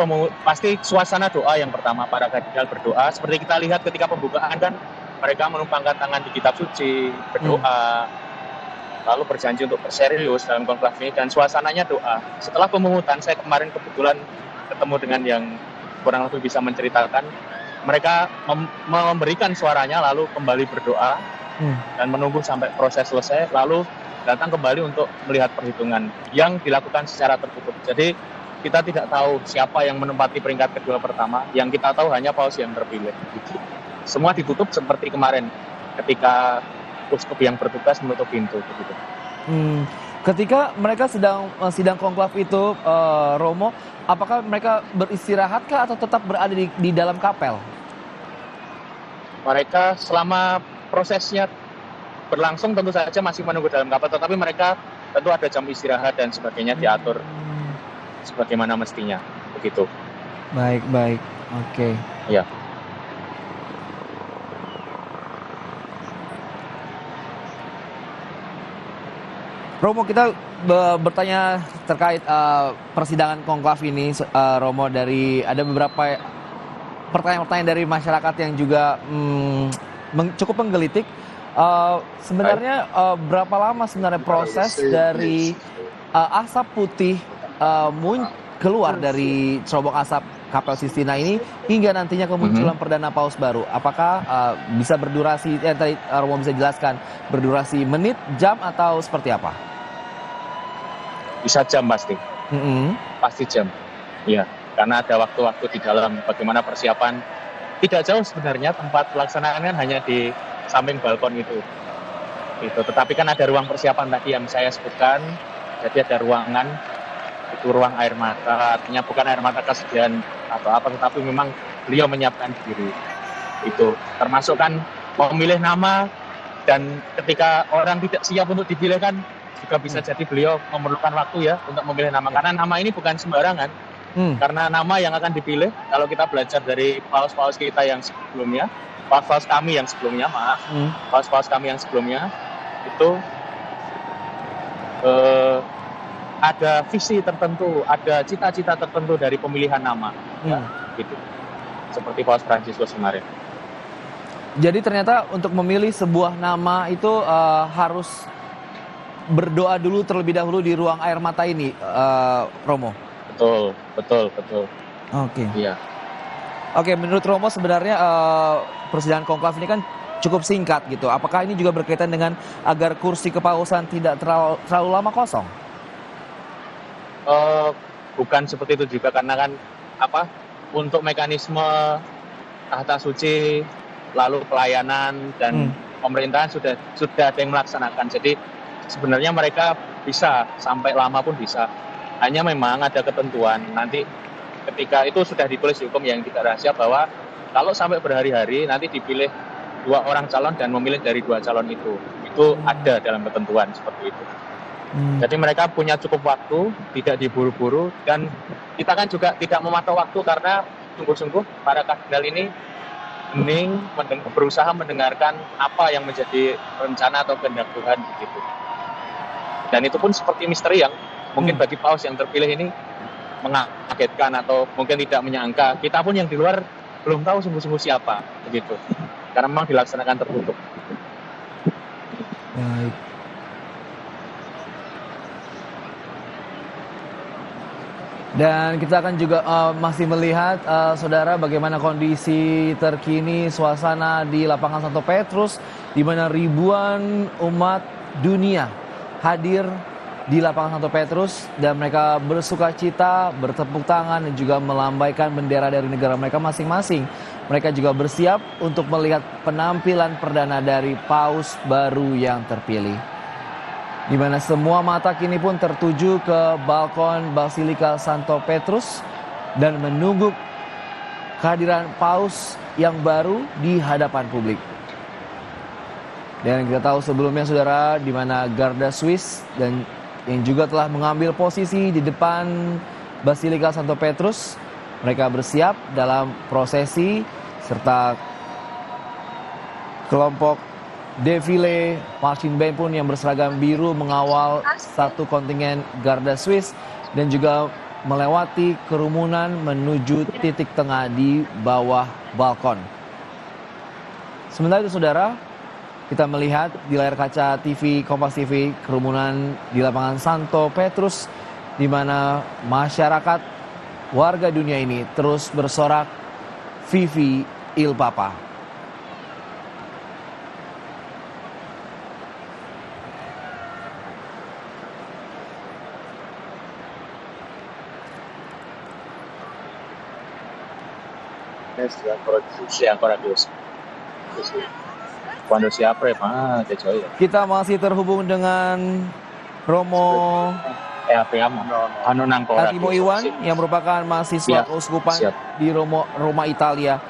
suasana doa yang pertama, para kardinal berdoa. Seperti kita lihat ketika pembukaan kan mereka menumpangkan tangan di kitab suci, berdoa, lalu berjanji untuk berserius dalam konklav ini, dan suasananya doa. Setelah pemungutan, saya kemarin kebetulan ketemu dengan yang kurang lebih bisa menceritakan, mereka memberikan suaranya lalu kembali berdoa dan menunggu sampai proses selesai, lalu datang kembali untuk melihat perhitungan yang dilakukan secara tertutup. Jadi kita tidak tahu siapa yang menempati peringkat kedua pertama, yang kita tahu hanya Paus yang terpilih. Semua ditutup seperti kemarin ketika uskup yang bertugas menutup pintu. Begitu. Ketika mereka sedang sidang konklav itu, Romo, apakah mereka beristirahatkah atau tetap berada di dalam kapel? Mereka selama prosesnya berlangsung tentu saja masih menunggu dalam kapal, tetapi mereka tentu ada jam istirahat dan sebagainya diatur sebagaimana mestinya, begitu. Baik, oke. Ya. Romo, kita bertanya terkait persidangan konklav ini, Romo, dari ada beberapa pertanyaan-pertanyaan dari masyarakat yang juga cukup menggelitik. Sebenarnya berapa lama sebenarnya proses dari asap putih keluar dari cerobong asap Kapel Sistina ini hingga nantinya kemunculan perdana Paus baru? Apakah bisa berdurasi, tadi Romo bisa jelaskan, berdurasi menit, jam, atau seperti apa? Bisa jam pasti. Pasti jam. Iya, karena ada waktu-waktu di dalam bagaimana persiapan. Tidak jauh sebenarnya tempat pelaksanaannya hanya di samping balkon itu. Tetapi kan ada ruang persiapan tadi yang saya sebutkan. Jadi ada ruangan, itu ruang air mata. Artinya bukan air mata kesedihan atau apa, tetapi memang beliau menyiapkan diri. Itu termasuk kan memilih nama, dan ketika orang tidak siap untuk dipilih kan juga bisa jadi beliau memerlukan waktu ya untuk memilih nama. Karena nama ini bukan sembarangan. Karena nama yang akan dipilih, kalau kita belajar dari paus-paus kita yang sebelumnya, paus-paus kami yang sebelumnya, paus-paus kami yang sebelumnya, itu ada visi tertentu, ada cita-cita tertentu dari pemilihan nama, gitu. Seperti Paus Fransiskus kemarin. Jadi ternyata untuk memilih sebuah nama itu harus berdoa dulu terlebih dahulu di ruang air mata ini, Romo. Betul. Oke. Iya. Oke, menurut Romo sebenarnya persidangan konklav ini kan cukup singkat gitu. Apakah ini juga berkaitan dengan agar kursi kepausan tidak terlalu lama kosong? Bukan seperti itu juga, karena kan untuk mekanisme tahta suci, lalu pelayanan dan pemerintahan sudah ada yang melaksanakan. Jadi sebenarnya mereka bisa sampai lama pun bisa. Hanya memang ada ketentuan nanti ketika itu sudah ditulis di hukum yang tidak rahasia bahwa kalau sampai berhari-hari nanti dipilih 2 orang calon dan memilih dari 2 calon itu ada dalam ketentuan seperti itu. Jadi mereka punya cukup waktu, tidak diburu-buru, dan kita kan juga tidak mematok waktu karena sungguh-sungguh para kardinal ini hening, berusaha mendengarkan apa yang menjadi rencana atau kehendak Tuhan begitu. Dan itu pun seperti misteri yang mungkin bagi paus yang terpilih ini mengagetkan atau mungkin tidak menyangka. Kita pun yang di luar belum tahu sungguh-sungguh siapa begitu. Karena memang dilaksanakan tertutup. Baik. Dan kita akan juga masih melihat saudara bagaimana kondisi terkini suasana di lapangan Santo Petrus di mana ribuan umat dunia hadir di lapangan Santo Petrus dan mereka bersukacita, bertepuk tangan dan juga melambaikan bendera dari negara mereka masing-masing. Mereka juga bersiap untuk melihat penampilan perdana dari Paus baru yang terpilih. Di mana semua mata kini pun tertuju ke balkon Basilika Santo Petrus dan menunggu kehadiran Paus yang baru di hadapan publik. Dan kita tahu sebelumnya saudara di mana Garda Swiss dan yang juga telah mengambil posisi di depan Basilika Santo Petrus, mereka bersiap dalam prosesi serta kelompok defile marching band pun yang berseragam biru mengawal satu kontingen Garda Swiss dan juga melewati kerumunan menuju titik tengah di bawah balkon. Sementara itu saudara, kita melihat di layar kaca TV Kompas TV kerumunan di lapangan Santo Petrus di mana masyarakat warga dunia ini terus bersorak Vivi il Papa. Sì, ancora chiuso. Sì. Quando si apre, che gioia. Kita masih terhubung dengan Romo Apriamo. Non ancora Timo chiuso, Iwan sì. yang merupakan mahasiswa keuskupan di Roma, Italia.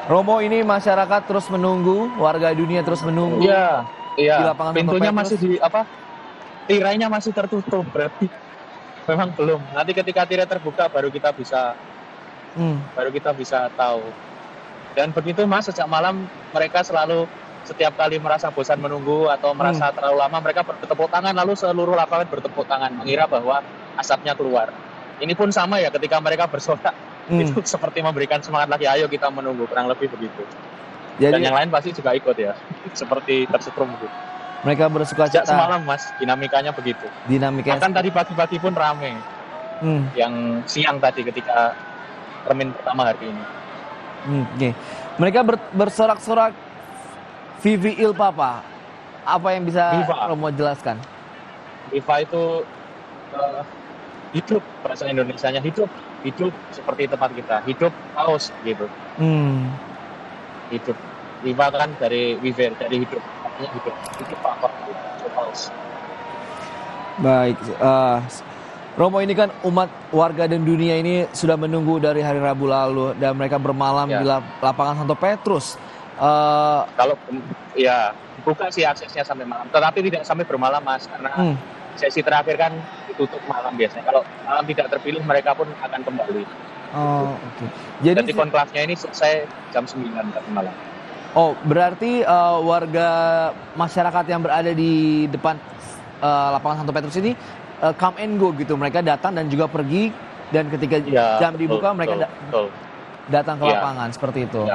Romo, ini masyarakat terus menunggu, warga dunia terus menunggu. Iya, di lapangan Santo pintunya Petrus. masih tirainya masih tertutup, berarti memang belum. Nanti ketika tirai terbuka baru kita bisa tahu. Dan begitu Mas, sejak malam mereka selalu setiap kali merasa bosan menunggu atau merasa terlalu lama, mereka bertepuk tangan, lalu seluruh lapangan bertepuk tangan, mengira bahwa asapnya keluar. Ini pun sama ya, ketika mereka bersorak, itu seperti memberikan semangat lagi, ayo kita menunggu, kurang lebih begitu. Dan yang lain pasti juga ikut ya, seperti tersetrum gitu. Mereka bersukacita. Sejak semalam Mas, dinamikanya begitu. Bahkan tadi pagi-pagi pun rame. Yang siang tadi ketika termin pertama hari ini. Okay. Mereka bersorak-sorak Vivi il Papa. Apa yang bisa Romo jelaskan? Viva itu hidup, bahasa Indonesianya hidup seperti tempat kita, hidup paus gitu. Hidup. Viva kan dari viver, dari hidup, artinya hidup Papa, hidup paus. Baik, Romo, ini kan umat warga dan dunia ini sudah menunggu dari hari Rabu lalu dan mereka bermalam di lapangan Santo Petrus. Kalau ya buka sih aksesnya sampai malam, tetapi tidak sampai bermalam Mas, karena sesi terakhir kan ditutup malam biasanya. Kalau malam tidak terpilih mereka pun akan kembali. Oh, oke. Jadi konklafnya ini selesai jam 9 tadi malam. Oh, berarti warga masyarakat yang berada di depan lapangan Santo Petrus ini come and go gitu, mereka datang dan juga pergi, dan ketika jam dibuka mereka datang ke lapangan seperti itu.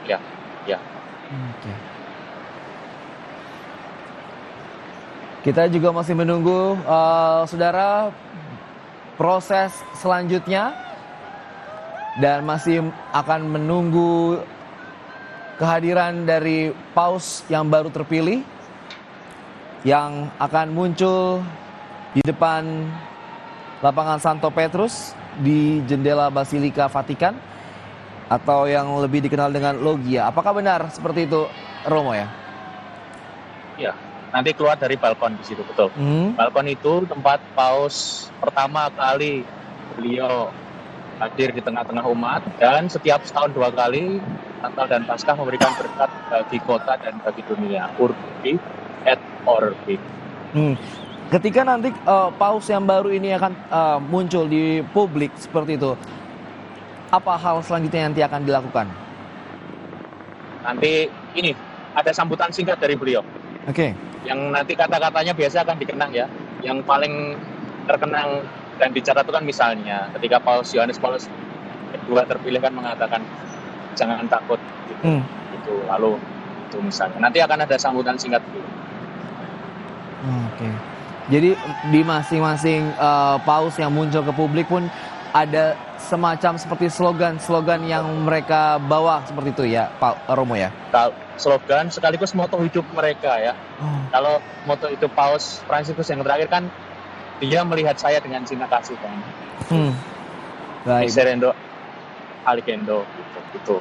Ya. Okay. Kita juga masih menunggu saudara proses selanjutnya dan masih akan menunggu kehadiran dari Paus yang baru terpilih yang akan muncul di depan lapangan Santo Petrus di jendela Basilika Vatikan atau yang lebih dikenal dengan Loggia. Apakah benar seperti itu, Romo ya? Iya, nanti keluar dari balkon di situ, betul. Balkon itu tempat Paus pertama kali beliau hadir di tengah-tengah umat, dan setiap setahun 2 kali Natal dan Paskah memberikan berkat bagi kota dan bagi dunia. Urbi et Orbi. Ketika nanti Paus yang baru ini akan muncul di publik seperti itu, apa hal selanjutnya yang nanti akan dilakukan? Nanti ini ada sambutan singkat dari beliau. Oke. Yang nanti kata-katanya biasa akan dikenang ya. Yang paling terkenang dan dicatat itu kan misalnya ketika Paus Yohanes Paulus II terpilih kan mengatakan jangan takut gitu. Itu lalu itu misalnya. Nanti akan ada sambutan singkat dulu. Oke. Jadi di masing-masing paus yang muncul ke publik pun ada semacam seperti slogan-slogan yang mereka bawa seperti itu ya, Pak Romo ya? Slogan sekaligus moto hidup mereka ya. Kalau moto hidup Paus Fransiskus yang terakhir kan, dia melihat saya dengan cinta kasih kan. Baik. Miserendo aligendo gitu.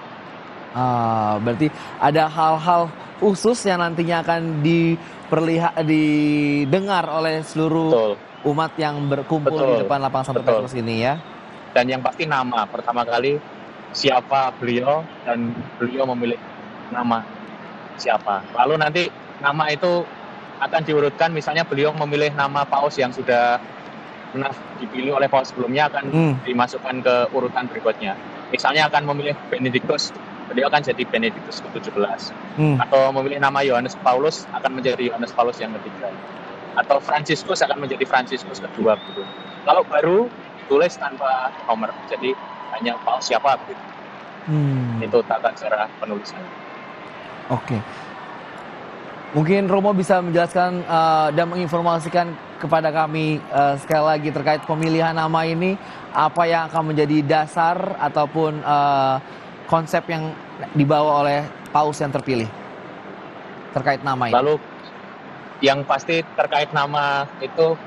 Berarti ada hal-hal khusus yang nantinya akan didengar oleh seluruh umat yang berkumpul di depan lapangan Santo Petrus ini ya. Dan yang pasti nama, pertama kali siapa beliau dan beliau memilih nama siapa. Lalu nanti nama itu akan diurutkan, misalnya beliau memilih nama paus yang sudah pernah dipilih oleh paus sebelumnya akan dimasukkan ke urutan berikutnya. Misalnya akan memilih Benedictus, beliau akan jadi Benedictus ke-17. Atau memilih nama Yohanes Paulus akan menjadi Yohanes Paulus yang ketiga. Atau Fransiskus akan menjadi Fransiskus kedua gitu. Kalau baru tulis tanpa nomor, jadi hanya paus siapa gitu. Itu tata cara penulisan. Oke. Mungkin Romo bisa menjelaskan dan menginformasikan kepada kami sekali lagi terkait pemilihan nama ini, apa yang akan menjadi dasar ataupun konsep yang dibawa oleh paus yang terpilih terkait nama ini. Lalu yang pasti terkait nama itu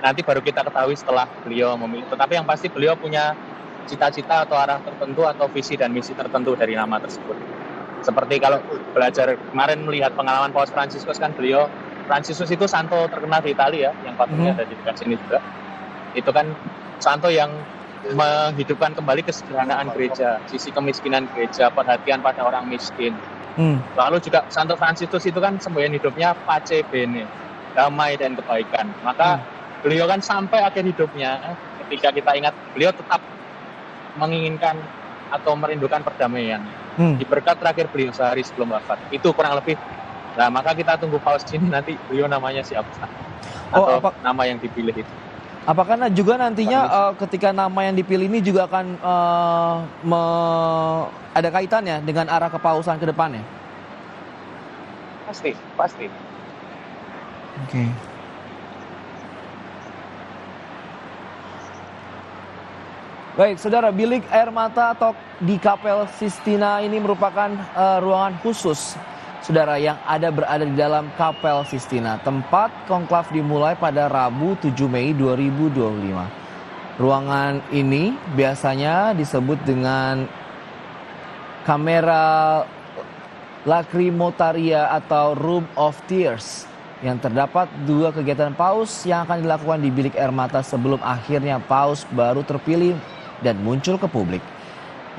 nanti baru kita ketahui setelah beliau memilih. Tetapi yang pasti beliau punya cita-cita atau arah tertentu atau visi dan misi tertentu dari nama tersebut. Seperti kalau belajar kemarin melihat pengalaman Paus Fransiskus kan, beliau Fransiskus itu santo terkenal di Italia ya, yang patungnya ada di dekat sini juga. Itu kan santo yang menghidupkan kembali kesederhanaan gereja, sisi kemiskinan gereja, perhatian pada orang miskin. Lalu juga Santo Fransiskus itu kan semboyan hidupnya pace bene, damai dan kebaikan. Maka beliau kan sampai akhir hidupnya, ketika kita ingat, beliau tetap menginginkan atau merindukan perdamaian. Di berkat terakhir beliau sehari sebelum wafat. Itu kurang lebih. Nah, maka kita tunggu paus ini nanti beliau namanya siapa. Atau nama yang dipilih itu. Apakah juga nantinya ketika nama yang dipilih ini juga akan ada kaitannya dengan arah kepausan ke depannya? Pasti. Oke. Baik, saudara, bilik air mata atau di Kapel Sistina ini merupakan ruangan khusus, saudara, yang berada di dalam Kapel Sistina. Tempat konklav dimulai pada Rabu 7 Mei 2025. Ruangan ini biasanya disebut dengan kamera lakrimotaria atau Room of Tears, yang terdapat 2 kegiatan paus yang akan dilakukan di bilik air mata sebelum akhirnya paus baru terpilih dan muncul ke publik.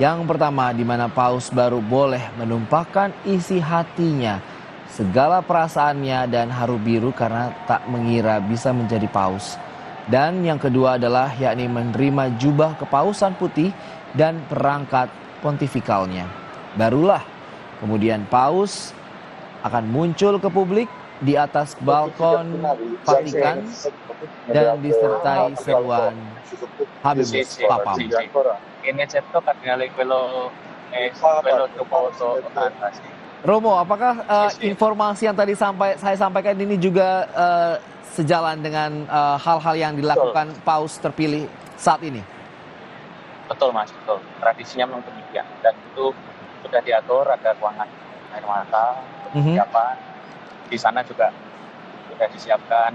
Yang pertama, di mana paus baru boleh menumpahkan isi hatinya, segala perasaannya dan haru biru karena tak mengira bisa menjadi paus. Dan yang kedua adalah yakni menerima jubah kepausan putih dan perangkat pontifikalnya. Barulah kemudian paus akan muncul ke publik di atas balkon Vatikan dan disertai seruan Habemus Papam. Romo, apakah informasi yang tadi saya sampaikan ini juga sejalan dengan hal-hal yang dilakukan paus terpilih saat ini? Betul Mas, betul. Tradisinya memang demikian. Dan itu sudah diatur, ada ruangan air mata, persiapan. Di sana juga sudah disiapkan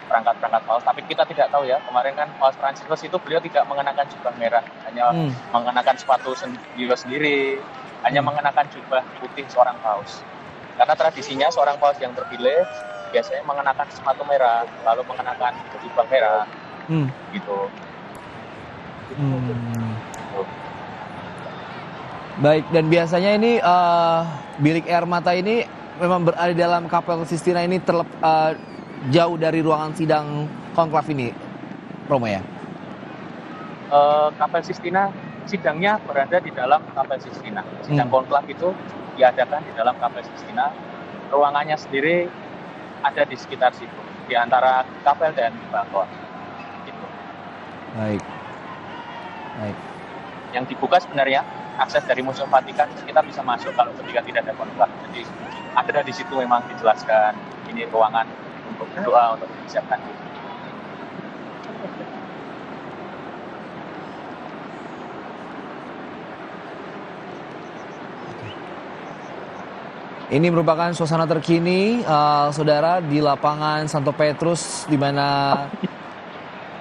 perangkat-perangkat paus, tapi kita tidak tahu ya, kemarin kan Paus Fransiskus itu beliau tidak mengenakan jubah merah, hanya mengenakan sepatu sendiri, hanya mengenakan jubah putih seorang paus. Karena tradisinya seorang paus yang terpilih biasanya mengenakan sepatu merah, lalu mengenakan jubah merah, gitu. Baik, dan biasanya ini bilik air mata ini memang berada di dalam Kapel Sistina ini jauh dari ruangan sidang konklav ini, Romo ya? Kapel Sistina, sidangnya berada di dalam Kapel Sistina. Sidang konklav itu diadakan di dalam Kapel Sistina. Ruangannya sendiri ada di sekitar situ, di antara kapel dan balkon. Gitu. Baik. Yang dibuka sebenarnya akses dari Museum Vatikan kita bisa masuk kalau ketika tidak ada kontak. Jadi ada di situ memang dijelaskan ini ruangan untuk doa untuk disiapkan. Ini merupakan suasana terkini, saudara, di lapangan Santo Petrus, di mana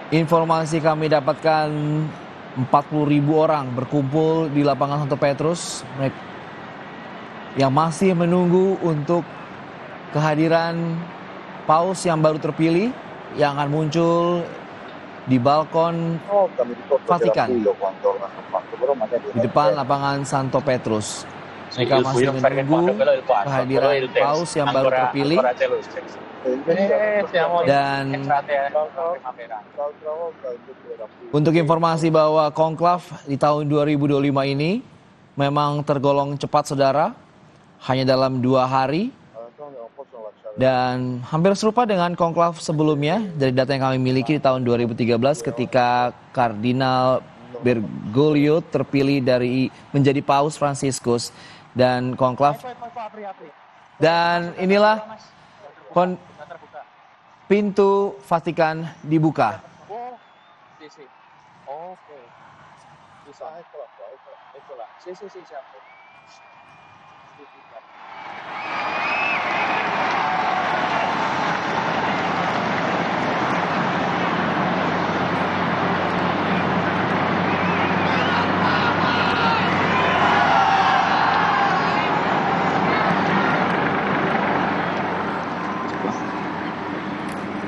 informasi kami dapatkan 40.000 orang berkumpul di lapangan Santo Petrus yang masih menunggu untuk kehadiran Paus yang baru terpilih yang akan muncul di balkon Vatikan di depan lapangan Santo Petrus. Mereka masih menunggu kehadiran Paus yang baru terpilih. Dan untuk informasi bahwa konklav di tahun 2025 ini memang tergolong cepat, saudara, hanya dalam 2 hari. Dan hampir serupa dengan konklav sebelumnya dari data yang kami miliki di tahun 2013 ketika Kardinal Bergoglio terpilih menjadi Paus Fransiskus. Dan konklav, dan inilah pintu Vatikan dibuka.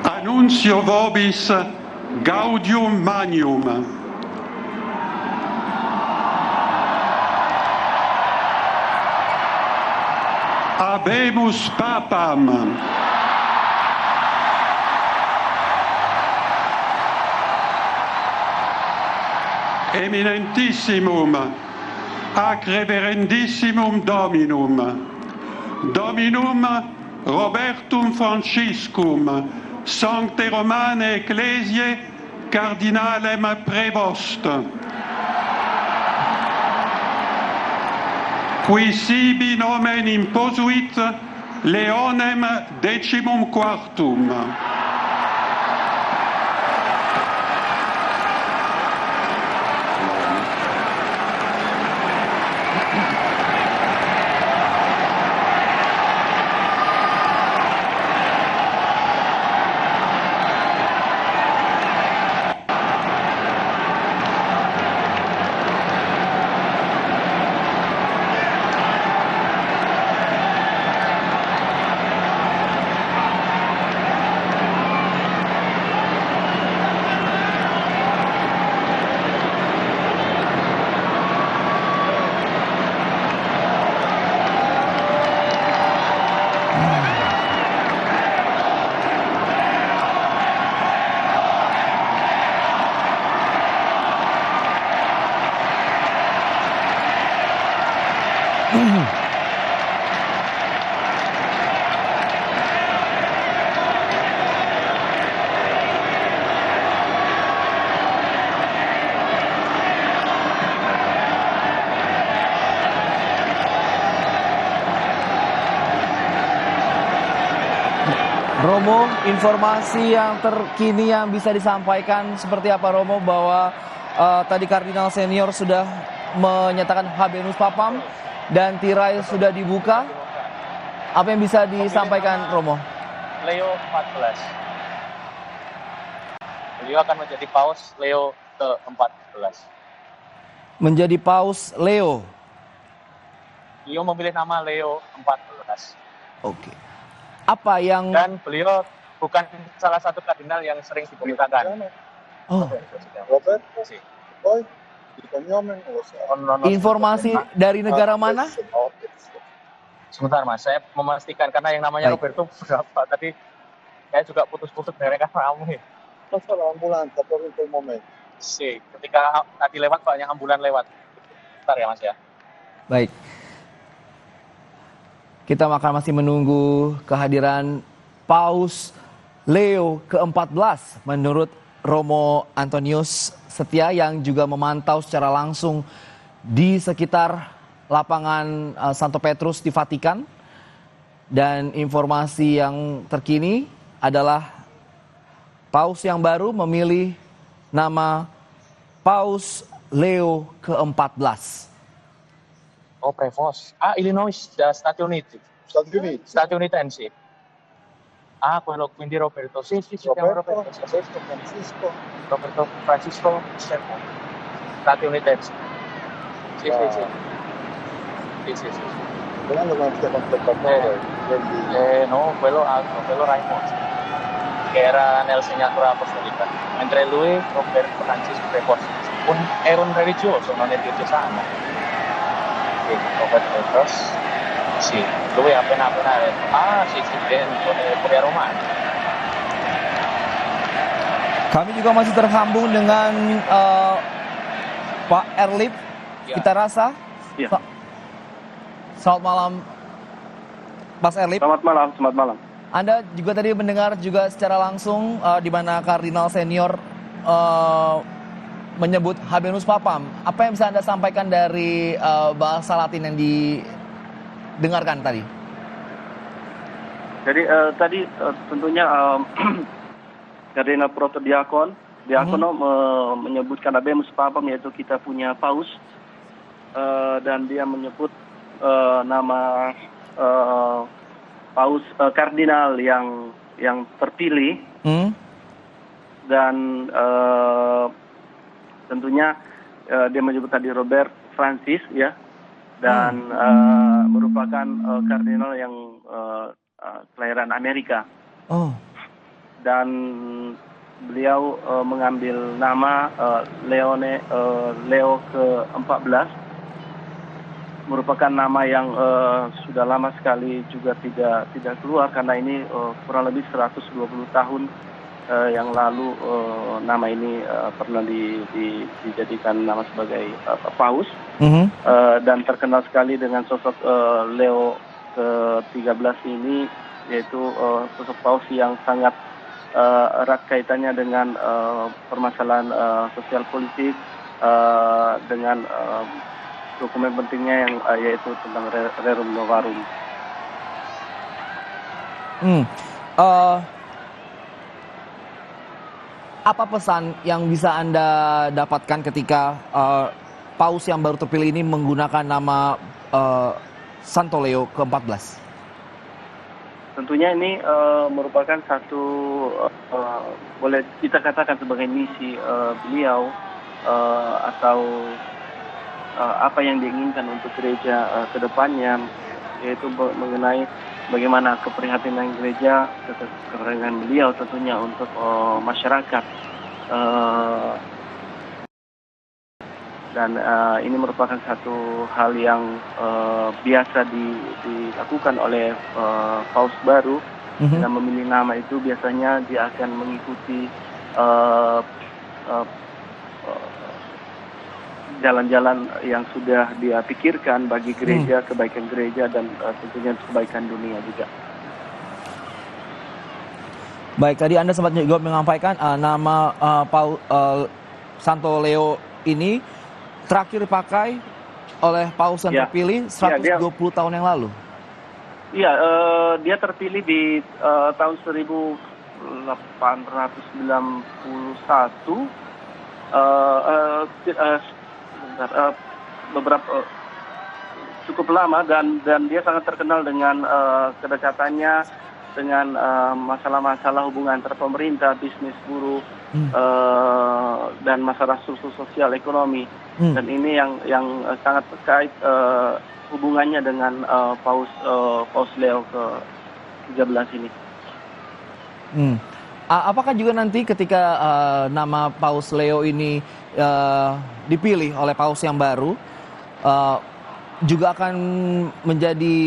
Annuncio vobis gaudium magnum. Habemus Papam. Eminentissimum ac reverendissimum Dominum. Dominum Robertum Franciscum Sancte Romane Ecclesiae Cardinalem Prevost. Qui sibi nomen imposuit Leonem XIV. Romo, informasi yang terkini yang bisa disampaikan seperti apa, Romo, bahwa tadi Kardinal Senior sudah menyatakan Habemus Papam dan tirai sudah dibuka. Apa yang bisa disampaikan, Romo? Leo 14. Beliau akan menjadi Paus Leo ke-14. Menjadi Paus Leo. Beliau memilih nama Leo 14. Oke. Apa yang... Dan beliau bukan salah satu kardinal yang sering diberitakan. Oh. Robert? Poi? Il cognome non lo so. Informasi dari negara mana? Sebentar, Mas, saya memastikan karena yang namanya Baik. Roberto berapa tadi saya juga putus-putus dari mereka ramai. Passò l'ambulanza proprio in quel momento. Si, ketika tadi lewat banyak ambulan lewat. Bentar ya, Mas ya. Baik. Kita akan masih menunggu kehadiran Paus Leo ke-14 menurut Romo Antonius Setia yang juga memantau secara langsung di sekitar lapangan Santo Petrus di Vatikan. Dan informasi yang terkini adalah Paus yang baru memilih nama Paus Leo ke-14. Oh, Prevost. Illinois, Stati Uniti. Stati Uniti. Statunitensi. Quello quindi Roberto. Sì, si chiama Roberto. Francisco. Roberto Francisco II. Statunitensi. Sì, sì, sì. Sì, sì, sì. Volendo non stia conservatore, quindi... No, quello altro, quello Raimond, che era nella segnatura apostolica, mentre lui, Roberto Francisco Prevost, era un religioso, non è diocesano. Sì, Roberto Prevost, sì, lui appena detto, sì, sì, kuliah Romani. Kami juga masih terhambung dengan Pak Erlip. Ya. Kita rasa. Ya. Selamat malam, Mas Erlip. Selamat malam, selamat malam. Anda juga tadi mendengar juga secara langsung di mana Kardinal Senior menyebut Habemus Papam. Apa yang bisa Anda sampaikan dari bahasa Latin yang didengarkan tadi? Jadi tadi tentunya Kardinal Protodiakono menyebutkan Habemus Papam, yaitu kita punya paus, dan dia menyebut nama paus kardinal yang terpilih, dan tentunya dia menyebut tadi Robert Francis, ya, dan merupakan kardinal yang kelahiran Amerika. Dan beliau mengambil nama Leo ke-14, merupakan nama yang sudah lama sekali juga tidak keluar, karena ini kurang lebih 120 tahun yang lalu nama ini pernah dijadikan nama sebagai paus, dan terkenal sekali dengan sosok Leo ke-13 ini, yaitu sosok paus yang sangat erat kaitannya dengan permasalahan sosial politik, dengan dokumen pentingnya yang yaitu tentang Rerum Novarum. Apa pesan yang bisa Anda dapatkan ketika paus yang baru terpilih ini menggunakan nama Santo Leo ke-14? Tentunya ini merupakan satu boleh kita katakan sebagai misi beliau, atau apa yang diinginkan untuk gereja ke depannya, yaitu mengenai bagaimana keprihatinan gereja, keprihatinan beliau tentunya untuk masyarakat. Dan ini merupakan satu hal yang biasa dilakukan oleh paus baru. Dengan memilih nama itu biasanya dia akan mengikuti jalan-jalan yang sudah dia pikirkan bagi gereja, kebaikan gereja, dan tentunya kebaikan dunia juga. Baik, tadi Anda sempat juga menyampaikan nama Santo Leo ini terakhir dipakai oleh paus yang terpilih 120 tahun yang lalu. Iya, dia terpilih di tahun 1891. Beberapa cukup lama, dan dia sangat terkenal dengan kedekatannya dengan masalah-masalah hubungan antara pemerintah, bisnis, buruh, dan masalah sosial ekonomi. Dan ini yang sangat terkait hubungannya dengan Paus Leo ke-13 ini. Apakah juga nanti ketika nama Paus Leo ini dipilih oleh paus yang baru juga akan menjadi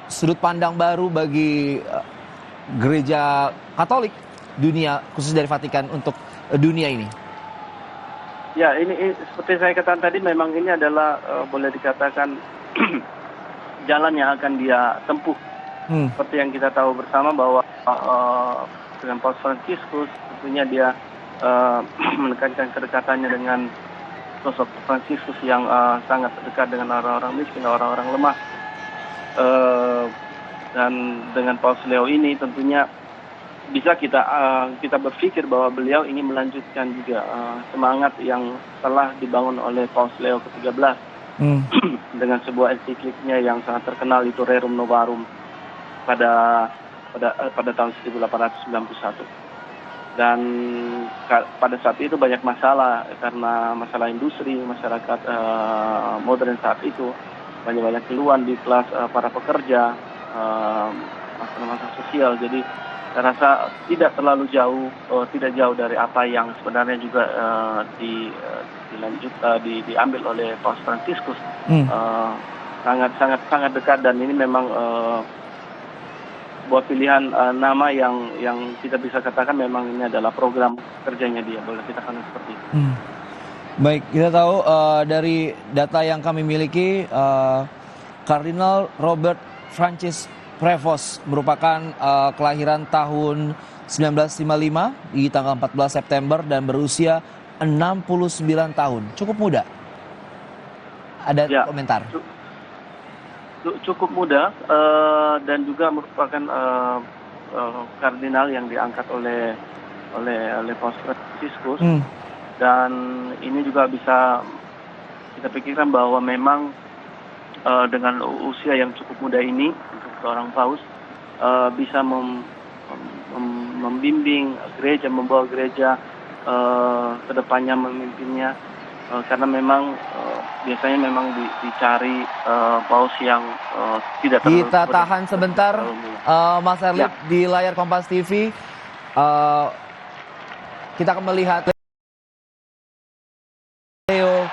sudut pandang baru bagi gereja Katolik dunia, khusus dari Vatikan, untuk dunia ini? Ya, ini seperti saya katakan tadi, memang ini adalah boleh dikatakan jalan yang akan dia tempuh. Seperti yang kita tahu bersama bahwa dengan Paus Fransiskus tentunya dia menekankan kedekatannya dengan sosok Fransiskus yang sangat dekat dengan orang-orang miskin, orang-orang lemah. Dan dengan Paus Leo ini tentunya bisa kita berpikir bahwa beliau ingin melanjutkan juga semangat yang telah dibangun oleh Paus Leo ke-13 dengan sebuah ensikliknya yang sangat terkenal, itu Rerum Novarum pada tahun 1891. Dan pada saat itu banyak masalah karena masalah industri, masyarakat modern saat itu banyak keluhan di kelas para pekerja, masalah sosial. Jadi saya rasa tidak terlalu jauh, tidak jauh dari apa yang sebenarnya juga diambil oleh Paus Fransiskus. Sangat dekat, dan ini memang sebuah pilihan nama yang kita bisa katakan memang ini adalah program kerjanya dia, boleh kita katakan seperti itu. Baik, kita tahu dari data yang kami miliki, Kardinal Robert Francis Prevost merupakan kelahiran tahun 1955 di tanggal 14 September dan berusia 69 tahun. Cukup muda. Ada komentar? Cukup muda, dan juga merupakan kardinal yang diangkat oleh Paus Fransiskus. Dan ini juga bisa kita pikirkan bahwa memang dengan usia yang cukup muda ini untuk seorang paus bisa membimbing gereja, membawa gereja ke depannya, memimpinnya, karena memang biasanya memang dicari paus yang tidak terlalu. Kita tahan sebentar, Mas Erlip, di layar Kompas TV. Kita akan melihat Leo.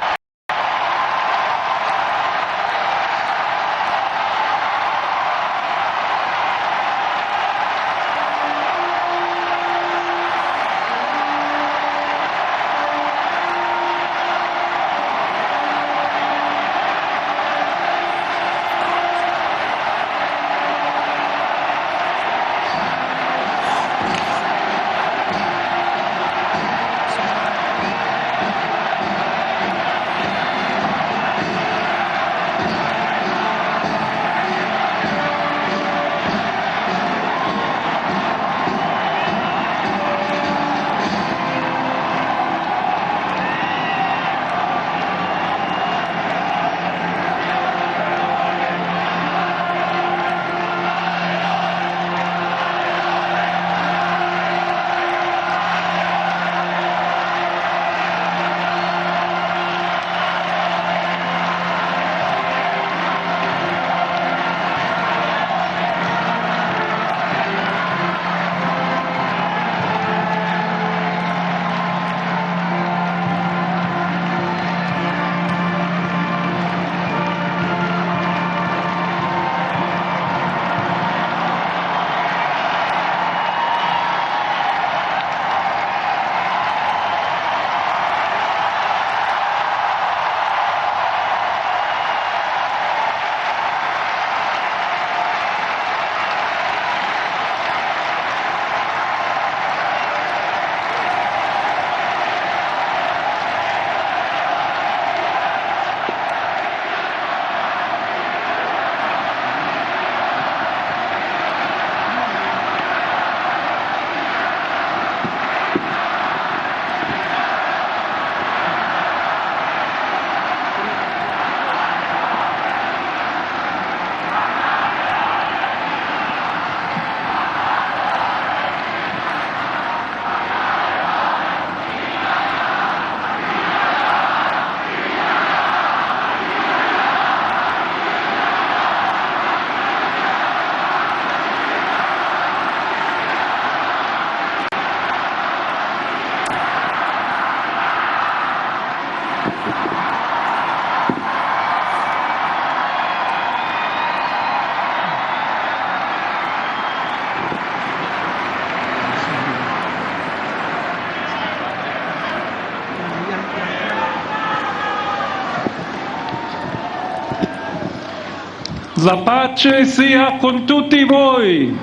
La pace sia con tutti voi.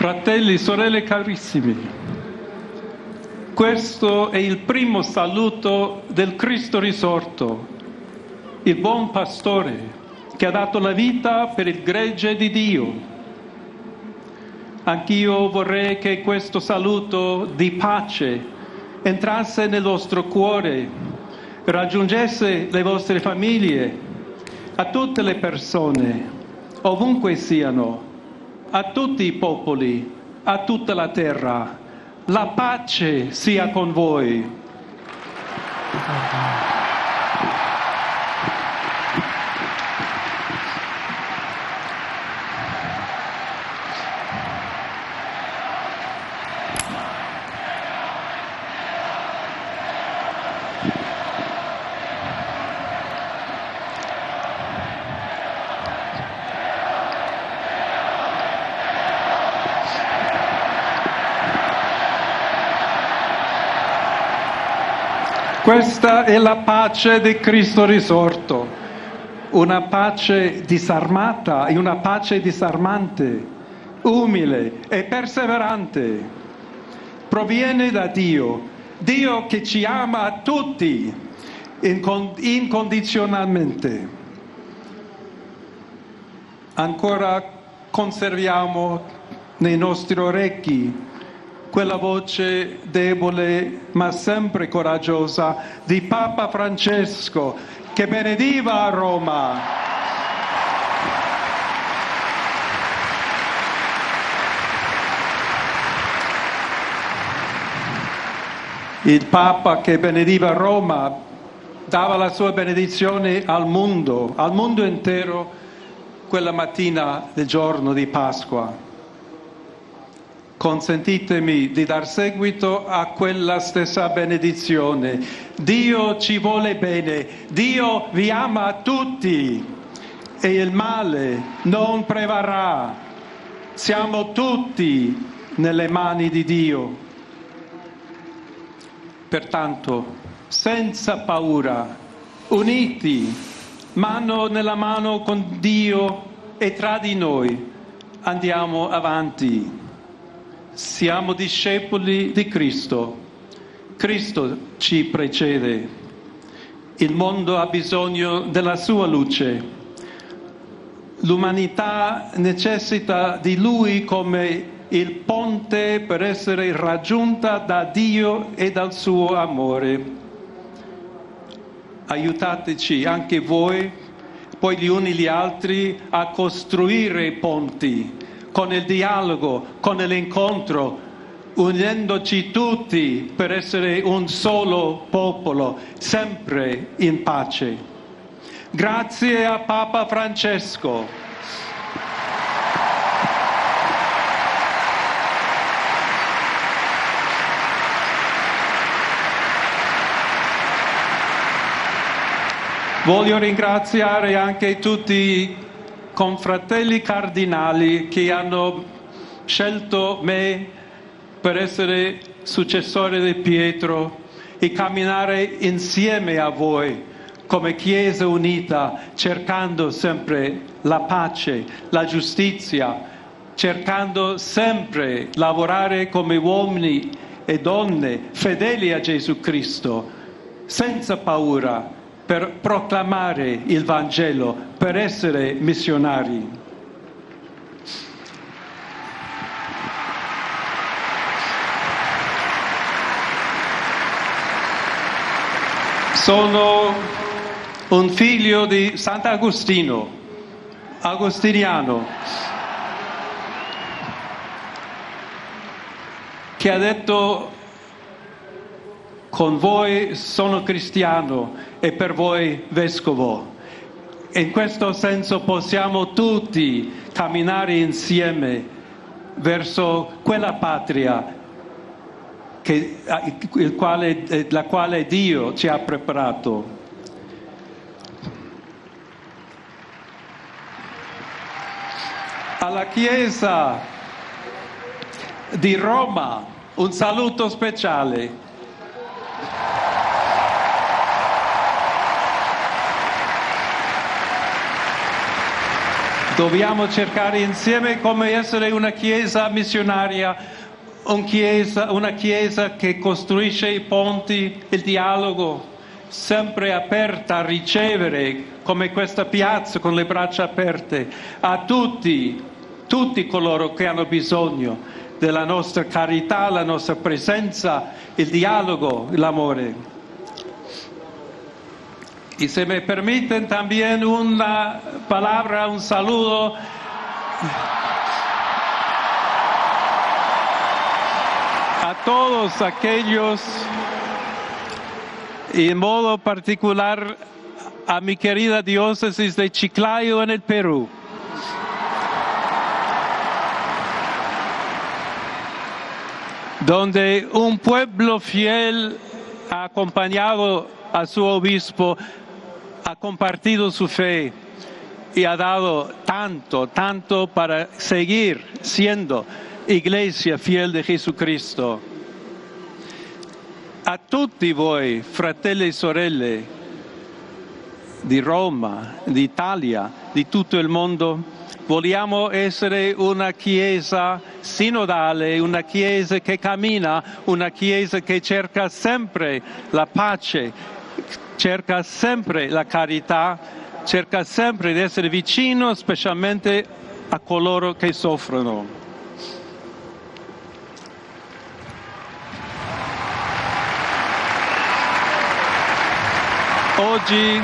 Fratelli, sorelle carissimi, questo è il primo saluto del Cristo risorto, il buon pastore che ha dato la vita per il gregge di Dio. Anch'io vorrei che questo saluto di pace entrasse nel vostro cuore, raggiungesse le vostre famiglie, a tutte le persone, ovunque siano, a tutti i popoli, a tutta la terra. La pace sia con voi. Questa è la pace di Cristo risorto, una pace disarmata e una pace disarmante, umile e perseverante. Proviene da Dio, Dio che ci ama a tutti incondizionalmente. Ancora conserviamo nei nostri orecchi quella voce debole ma sempre coraggiosa di Papa Francesco che benediva a Roma. Il Papa che benediva a Roma dava la sua benedizione al mondo intero quella mattina del giorno di Pasqua. Consentitemi di dar seguito a quella stessa benedizione. Dio ci vuole bene, Dio vi ama a tutti e il male non prevarrà. Siamo tutti nelle mani di Dio. Pertanto, senza paura, uniti, mano nella mano con Dio e tra di noi, andiamo avanti. Siamo discepoli di Cristo. Cristo ci precede. Il mondo ha bisogno della sua luce. L'umanità necessita di Lui come il ponte per essere raggiunta da Dio e dal suo amore. Aiutateci anche voi, poi gli uni gli altri, a costruire ponti con il dialogo, con l'incontro, unendoci tutti per essere un solo popolo, sempre in pace. Grazie a Papa Francesco. Voglio ringraziare anche tutti i confratelli cardinali che hanno scelto me per essere successore di Pietro e camminare insieme a voi come Chiesa unita, cercando sempre la pace, la giustizia, cercando sempre lavorare come uomini e donne fedeli a Gesù Cristo, senza paura, per proclamare il Vangelo, per essere missionari. Sono un figlio di Sant'Agostino, agostiniano, che ha detto: con voi sono cristiano e per voi vescovo. In questo senso possiamo tutti camminare insieme verso quella patria la quale Dio ci ha preparato. Alla Chiesa di Roma un saluto speciale. Dobbiamo cercare insieme come essere una chiesa missionaria, una chiesa che costruisce i ponti, il dialogo, sempre aperta a ricevere, come questa piazza con le braccia aperte, a tutti coloro che hanno bisogno della nostra carità, la nostra presenza, il dialogo, l'amore. Y se me permiten también una palabra, un saludo a todos aquellos, y en modo particular a mi querida diócesis de Chiclayo en el Perú. Donde un pueblo fiel ha acompañado a su obispo, ha compartido su fe y ha dado tanto para seguir siendo iglesia fiel de Jesucristo. A tutti voi, fratelli e sorelle di Roma, d'Italia, di tutto il mondo, vogliamo essere una chiesa sinodale, una chiesa che cammina, una chiesa che cerca sempre la pace, cerca sempre la carità, cerca sempre di essere vicino specialmente a coloro che soffrono. Oggi,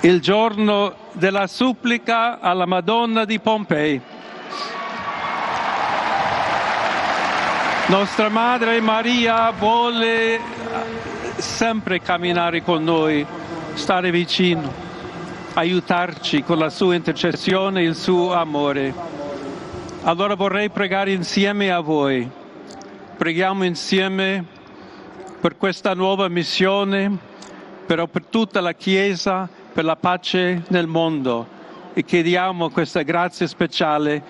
il giorno della supplica alla Madonna di Pompei, nostra Madre Maria vuole sempre camminare con noi, stare vicino, aiutarci con la sua intercessione e il suo amore. Allora vorrei pregare insieme a voi. Preghiamo insieme per questa nuova missione, però per tutta la Chiesa, per la pace nel mondo, e chiediamo questa grazia speciale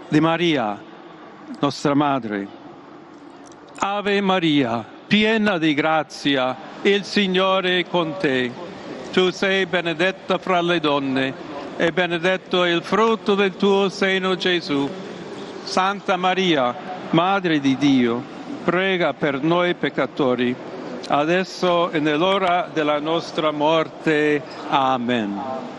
di Maria, nostra Madre. Ave Maria, piena di grazia, il Signore è con te. Tu sei benedetta fra le donne e benedetto è il frutto del tuo seno, Gesù. Santa Maria, Madre di Dio, prega per noi peccatori, adesso e nell'ora della nostra morte. Amen.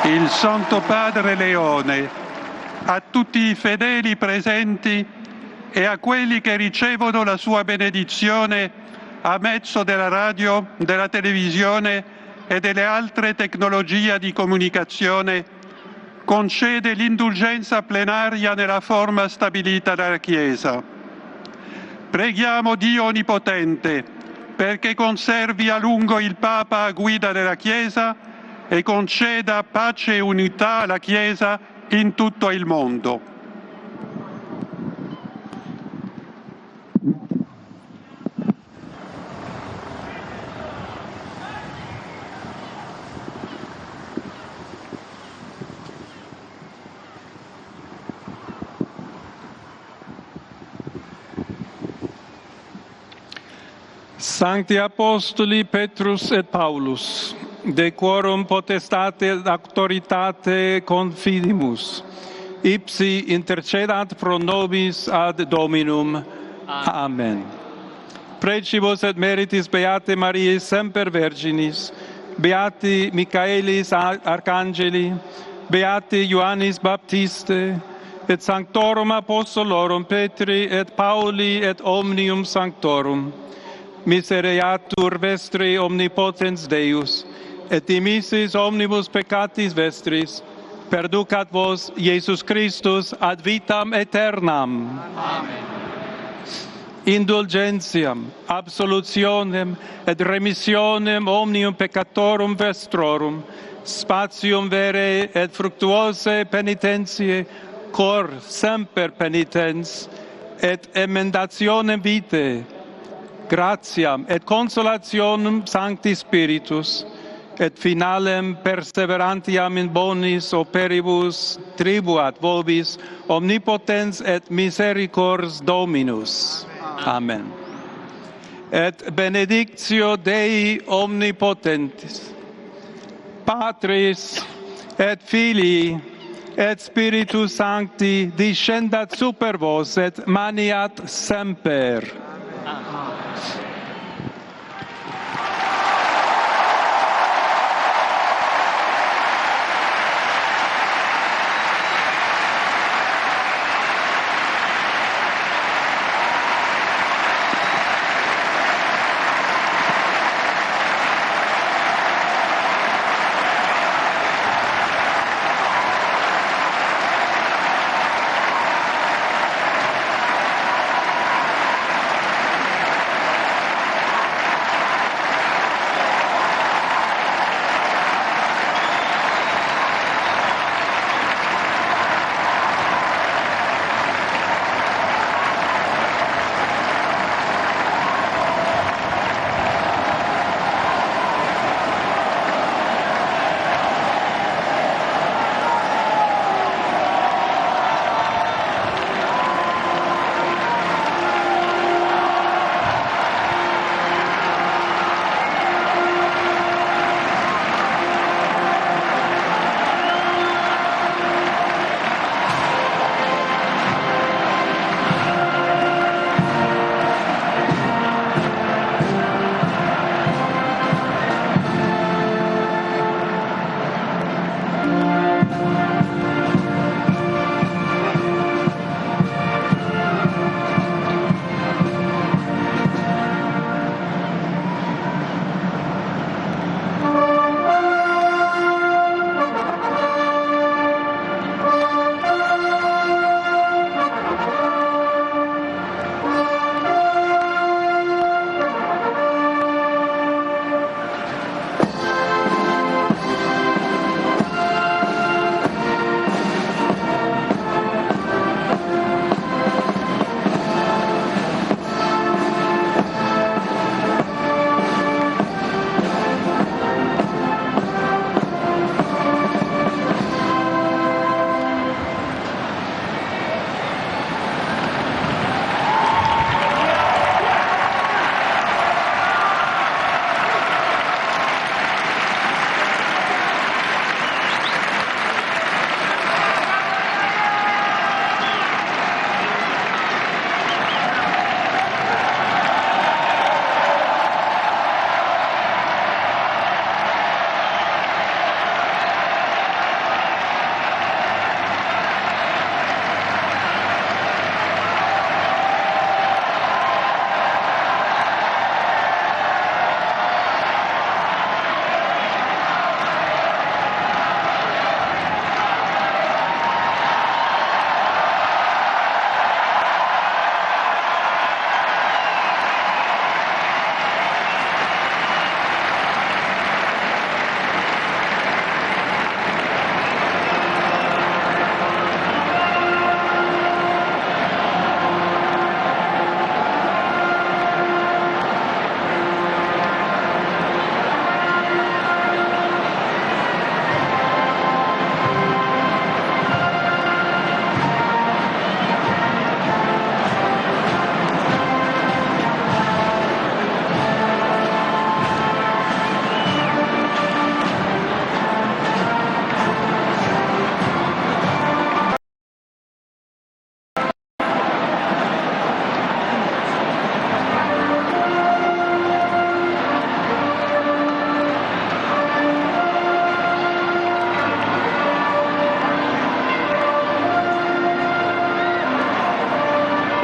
Il Santo Padre Leone, a tutti i fedeli presenti e a quelli che ricevono la sua benedizione a mezzo della radio, della televisione e delle altre tecnologie di comunicazione, concede l'indulgenza plenaria nella forma stabilita dalla Chiesa. Preghiamo Dio Onnipotente perché conservi a lungo il Papa a guida della Chiesa e conceda pace e unità alla Chiesa in tutto il mondo. Sancti Apostoli Petrus et Paulus, de quorum potestate et auctoritate confidimus, ipsi intercedat pro nobis ad Dominum. Amen. Precibus et meritis Beate Mariae semper Virginis, Beati Michaelis Arcangeli, Beati Ioannis Baptiste, et Sanctorum Apostolorum Petri et Pauli et omnium Sanctorum. Misereatur vestri omnipotens Deus, et dimissis omnibus peccatis vestris, perducat vos Iesus Christus ad vitam aeternam. Amen. indulgentiam, absolutionem et remissionem omnium peccatorum vestrorum, spatium vere et fructuose penitentiae, cor semper penitens, et emendationem vitae, gratiam et consolationem Sancti Spiritus, et finalem perseverantiam in bonis operibus tribuat vobis omnipotens et misericors Dominus. Amen. Et benedictio Dei omnipotentis, Patris et Filii et Spiritus Sancti descendat super vos et maniat semper.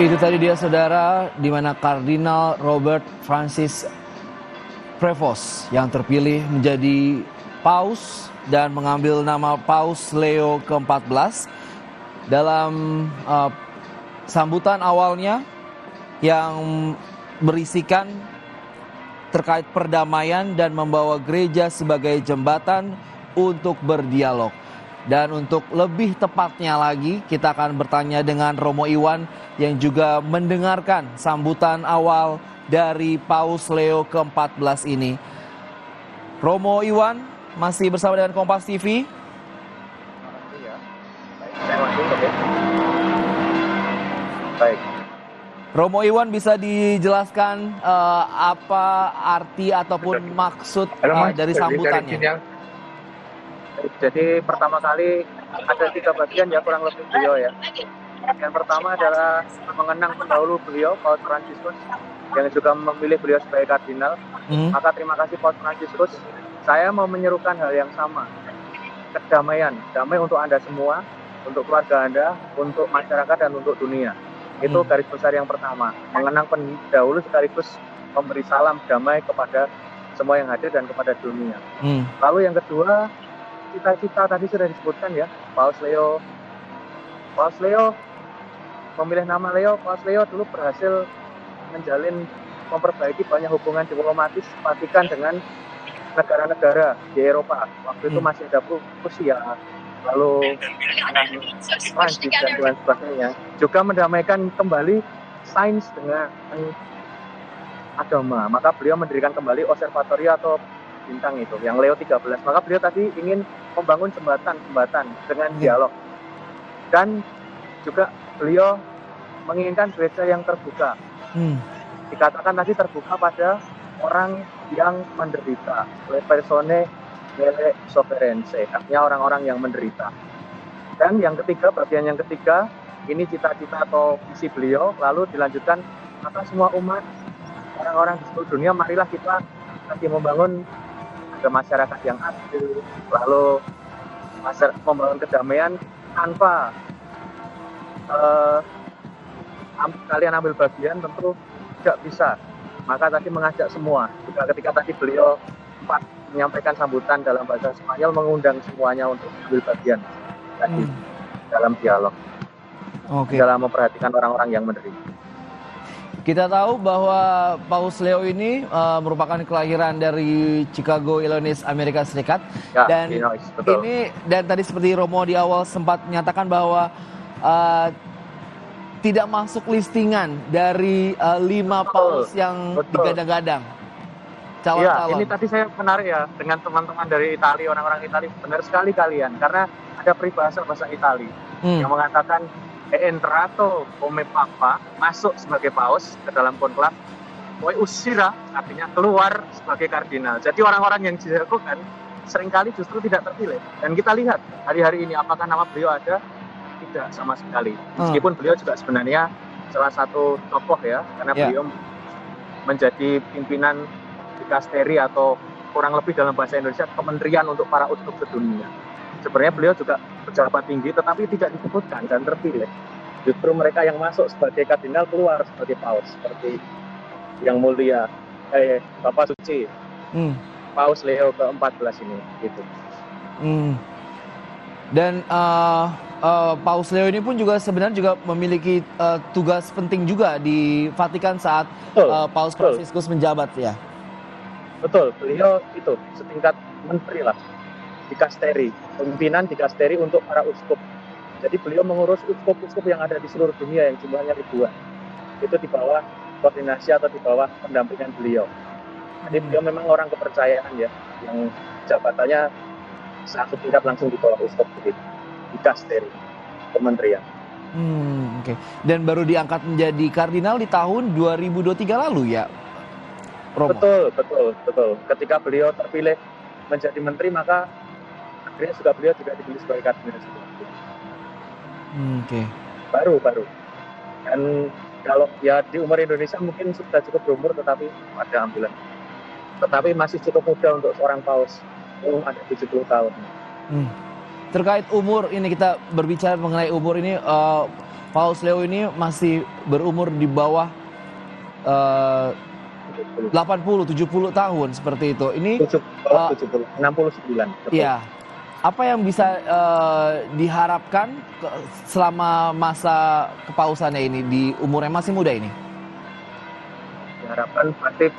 Itu tadi dia saudara, di mana Kardinal Robert Francis Prevost yang terpilih menjadi Paus dan mengambil nama Paus Leo ke-14. Dalam sambutan awalnya, yang berisikan terkait perdamaian dan membawa gereja sebagai jembatan untuk berdialog. Dan untuk lebih tepatnya lagi, kita akan bertanya dengan Romo Iwan yang juga mendengarkan sambutan awal dari Paus Leo ke-14 ini. Romo Iwan masih bersama dengan Kompas TV. Baik. Romo Iwan, bisa dijelaskan apa arti ataupun maksud dari sambutannya? Jadi pertama kali ada 3 bagian ya kurang lebih beliau ya. Yang pertama adalah mengenang pendahulu beliau, Paus Fransiskus, yang juga memilih beliau sebagai kardinal. Maka terima kasih Paus Fransiskus. Saya mau menyerukan hal yang sama. Kedamaian, damai untuk Anda semua, untuk keluarga Anda, untuk masyarakat dan untuk dunia. Itu garis besar yang pertama. Mengenang pendahulu sekaligus memberi salam damai kepada semua yang hadir dan kepada dunia. Lalu yang kedua, cita-cita tadi sudah disebutkan ya, Paus Leo memilih nama Leo. Paus Leo dulu berhasil memperbaiki banyak hubungan diplomatis Vatikan dengan negara-negara di Eropa. Waktu itu masih ada Rusia, lalu Prancis dan lain sebagainya. Juga mendamaikan kembali sains dengan agama. Maka beliau mendirikan kembali observatorio atau bintang itu, yang Leo 13. Maka beliau tadi ingin membangun jembatan dengan dialog. Dan juga beliau menginginkan gereja yang terbuka. Dikatakan tadi terbuka pada orang yang menderita. Le persone nelle sofferenze, artinya orang-orang yang menderita. Dan yang ketiga, bagian yang ketiga, ini cita-cita atau visi beliau, lalu dilanjutkan, maka semua umat, orang-orang di seluruh dunia, marilah kita nanti membangun masyarakat yang adil, lalu membangun kedamaian tanpa kalian ambil bagian, tentu tidak bisa. Maka tadi mengajak semua, juga ketika tadi beliau menyampaikan sambutan dalam bahasa Spanyol, mengundang semuanya untuk ambil bagian tadi dalam dialog, dalam memperhatikan orang-orang yang menderita. Kita tahu bahwa Paus Leo ini merupakan kelahiran dari Chicago, Illinois, Amerika Serikat. Ya, dan Illinois, betul. Dan tadi seperti Romo di awal sempat menyatakan bahwa tidak masuk listingan dari 5 paus yang digadang-gadang. Calon-calon. Ini tadi saya menarik ya dengan teman-teman dari Italia, orang-orang Italia. Benar sekali kalian, karena ada peribahasa bahasa Italia yang mengatakan entrato come papa, masuk sebagai paus ke dalam konklav, poi uscirà, artinya keluar sebagai kardinal. Jadi orang-orang yang dijagokan seringkali justru tidak terpilih. Dan kita lihat hari-hari ini apakah nama beliau ada? Tidak sama sekali. Meskipun beliau juga sebenarnya salah satu tokoh ya, karena beliau menjadi pimpinan dikasteri atau kurang lebih dalam bahasa Indonesia kementerian untuk para uskup sedunia. Sebenarnya beliau juga pejabat tinggi tetapi tidak disebutkan dan terpilih. Justru mereka yang masuk sebagai kardinal keluar sebagai paus, seperti yang mulia Bapak Suci Paus Leo ke-14 ini gitu. Dan Paus Leo ini pun juga sebenarnya juga memiliki tugas penting juga di Vatikan saat Paus Fransiskus menjabat ya. Betul, beliau itu setingkat menteri lah, dikasteri, pimpinan dikasteri untuk para uskup. Jadi beliau mengurus uskup-uskup yang ada di seluruh dunia yang jumlahnya ribuan. Itu di bawah koordinasi atau di bawah pendampingan beliau. Jadi beliau memang orang kepercayaan ya, yang jabatannya satu tingkat langsung di bawah uskup begitu, dikasteri, kementerian. Oke. Dan baru diangkat menjadi kardinal di tahun 2023 lalu ya, Romo? Betul. Ketika beliau terpilih menjadi menteri, maka akhirnya juga beliau juga dipilih sebagai kardinal. Baru. Dan kalau ya di umur Indonesia mungkin sudah cukup berumur, tetapi ada ambulan. Tetapi masih cukup muda untuk seorang paus, ada 70 tahun. Terkait umur ini, kita berbicara mengenai umur ini, Paus Leo ini masih berumur di bawah 80-70 tahun seperti itu. Ini 69. Iya. Apa yang bisa diharapkan selama masa kepausannya ini di umur yang masih muda ini? harapan berarti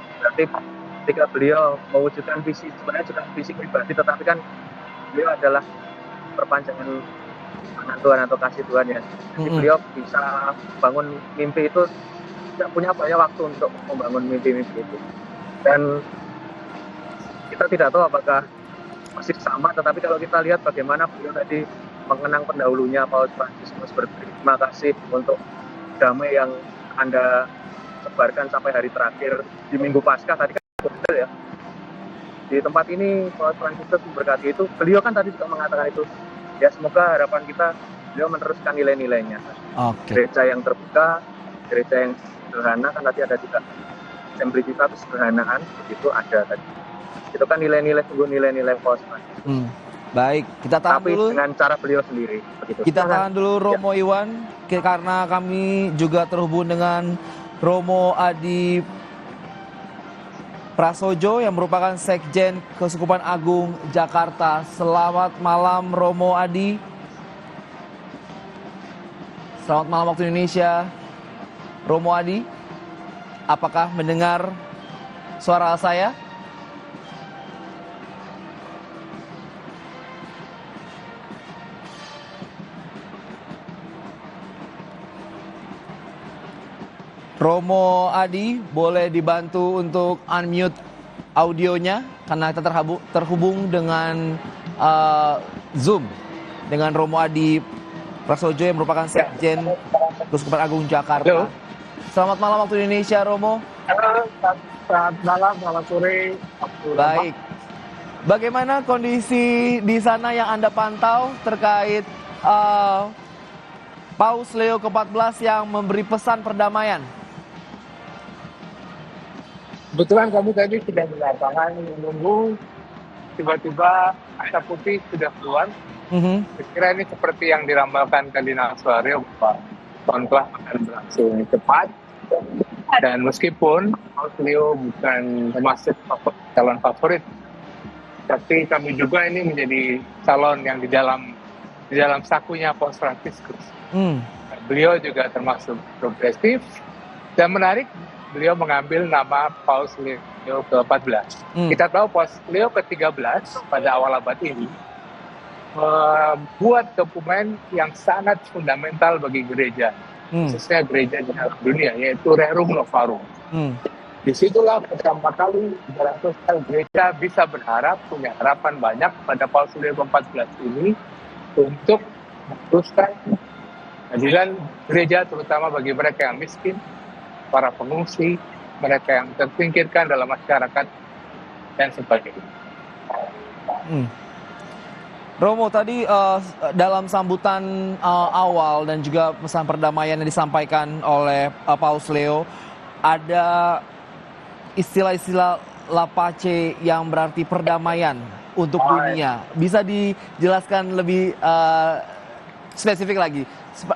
ketika beliau mewujudkan visi, sebenarnya sudah visi pribadi, tetapi kan beliau adalah perpanjangan tangan Tuhan atau kasih Tuhan ya. Jadi beliau bisa bangun mimpi itu, tidak punya banyak waktu untuk membangun mimpi-mimpi itu. Dan kita tidak tahu apakah masih sama, tetapi kalau kita lihat bagaimana beliau tadi mengenang pendahulunya Paus Fransiskus, berterima kasih untuk damai yang Anda sebarkan sampai hari terakhir di Minggu Paskah tadi kan betul ya. Di tempat ini Paus Fransiskus memberkati itu, beliau kan tadi juga mengatakan itu. Ya semoga harapan kita beliau meneruskan nilai-nilainya. Gereja yang terbuka, gereja yang sederhana, kan tadi ada juga simplicitas, kesederhanaan, begitu ada tadi. Itu kan nilai-nilai, sungguh nilai-nilai Paus Fransiskus. Baik, kita tahan tapi dulu. Dengan cara beliau sendiri. Begitu. Kita tahan dulu Romo Iwan, karena kami juga terhubung dengan Romo Adi Prasojo yang merupakan Sekjen Keuskupan Agung Jakarta. Selamat malam Romo Adi. Selamat malam waktu Indonesia. Romo Adi, apakah mendengar suara saya? Romo Adi, boleh dibantu untuk unmute audionya karena kita terhubung dengan Zoom dengan Romo Adi Prasojo yang merupakan Sekjen Keuskupan Agung Jakarta. Halo. Selamat malam waktu Indonesia, Romo. Selamat malam, selamat sore. Baik. Bagaimana kondisi di sana yang Anda pantau terkait Paus Leo ke-14 yang memberi pesan perdamaian? Kebetulan kami tadi sudah di lapangan menunggu, tiba-tiba asap putih sudah keluar. Saya kira ini seperti yang diramalkan Kardinal Suarez bahwa konklaf akan berlangsung cepat. Dan meskipun Paus Leo bukan termasuk calon favorit, tapi kami juga ini menjadi calon yang di dalam sakunya Paus Fransiskus. Beliau juga termasuk progresif dan menarik. Beliau mengambil nama Paus Leo ke-14. Kita tahu Paus Leo ke-13 pada awal abad ini membuat dokumen yang sangat fundamental bagi gereja, khususnya gereja di dalam dunia, yaitu Rerum Novarum. Disitulah pertama kali dalam sosial gereja bisa berharap, punya harapan banyak pada Paus Leo ke-14 ini untuk meneruskan keadilan gereja, terutama bagi mereka yang miskin, para pengungsi, mereka yang tersingkirkan dalam masyarakat, dan sebagainya. Romo, tadi dalam sambutan awal dan juga pesan perdamaian yang disampaikan oleh Paus Leo, ada istilah-istilah La Pace yang berarti perdamaian untuk dunia. Bisa dijelaskan lebih spesifik lagi?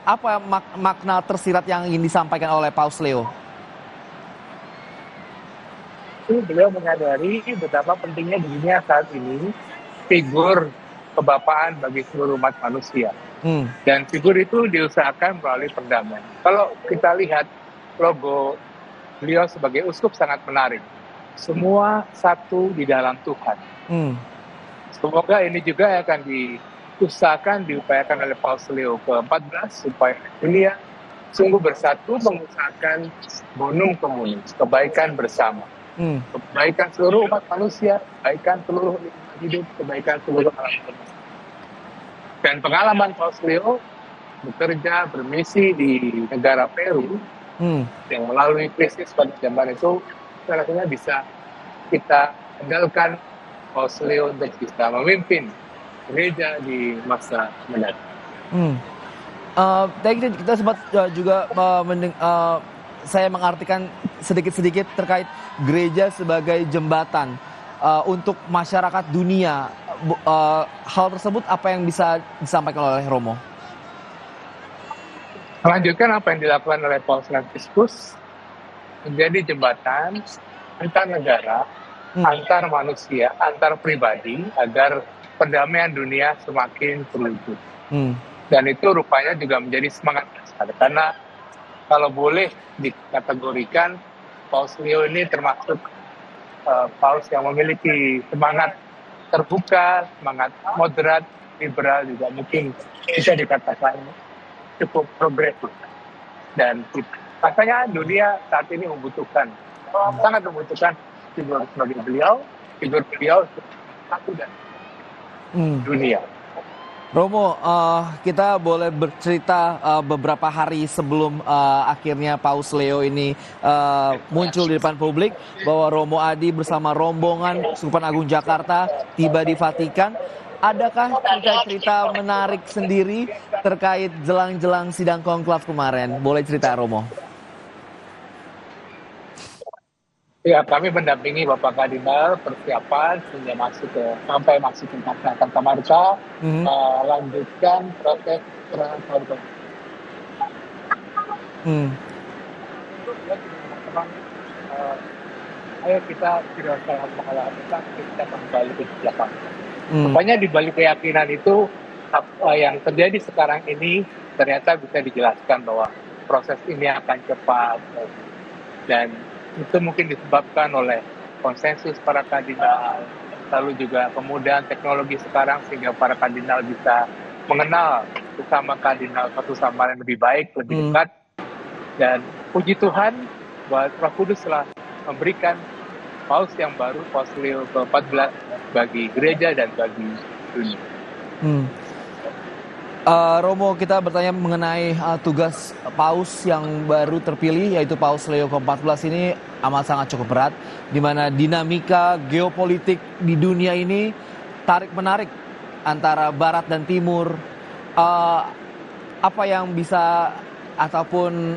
Apa makna tersirat yang ingin disampaikan oleh Paus Leo? Beliau menyadari betapa pentingnya di dunia saat ini figur kebapaan bagi seluruh umat manusia. Dan figur itu diusahakan melalui perdamaian. Kalau kita lihat logo beliau sebagai uskup sangat menarik. Semua satu di dalam Tuhan. Semoga ini juga akan diupayakan oleh Paus Leo ke-14 supaya dunia sungguh bersatu mengusahakan bonum communis, kebaikan bersama. Kebaikan seluruh umat manusia, kebaikan seluruh hidup, kebaikan seluruh alam semesta. Dan pengalaman Paus Leo bekerja, bermisi di negara Peru, yang melalui krisis pada zaman itu, rasanya bisa kita andalkan Paus Leo untuk bisa memimpin gereja di masa mendatang. Tadi kita sempat juga saya mengartikan sedikit-sedikit terkait gereja sebagai jembatan untuk masyarakat dunia. Hal tersebut apa yang bisa disampaikan oleh Romo? Melanjutkan apa yang dilakukan oleh Paus Fransiskus, menjadi jembatan antar negara, antar manusia, antar pribadi, agar perdamaian dunia semakin terwujud. Dan itu rupanya juga menjadi semangat besar, karena kalau boleh dikategorikan Paus Leo ini termasuk paus yang memiliki semangat terbuka, semangat moderat, liberal, juga mungkin bisa dikatakan cukup progresif. Dan makanya dunia saat ini sangat membutuhkan figur sebagai beliau, figur beliau satu dan dunia. Romo, kita boleh bercerita beberapa hari sebelum akhirnya Paus Leo ini muncul di depan publik bahwa Romo Adi bersama rombongan Keuskupan Agung Jakarta tiba di Vatikan. Adakah cerita-cerita menarik sendiri terkait jelang-jelang sidang konklav kemarin? Boleh cerita, Romo? Ya, kami mendampingi Bapak Kardinal persiapan sampai masuk ke Santa Marta, lanjutkan proses transformasi. Ayo kita tidak salah mengalami, kita kembali ke belakang. Pokoknya di balik keyakinan itu apa yang terjadi sekarang ini ternyata bisa dijelaskan bahwa proses ini akan cepat dan itu mungkin disebabkan oleh konsensus para kardinal, lalu juga kemudian teknologi sekarang sehingga para kardinal bisa mengenal sesama kardinal satu sama lain lebih baik, lebih dekat. Dan puji Tuhan bahwa Roh Kudus telah memberikan paus yang baru, Paus Leo ke-14 bagi gereja dan bagi dunia. Romo, kita bertanya mengenai tugas paus yang baru terpilih, yaitu Paus Leo ke-14 ini amat sangat cukup berat, di mana dinamika geopolitik di dunia ini tarik-menarik antara Barat dan Timur. Apa yang bisa ataupun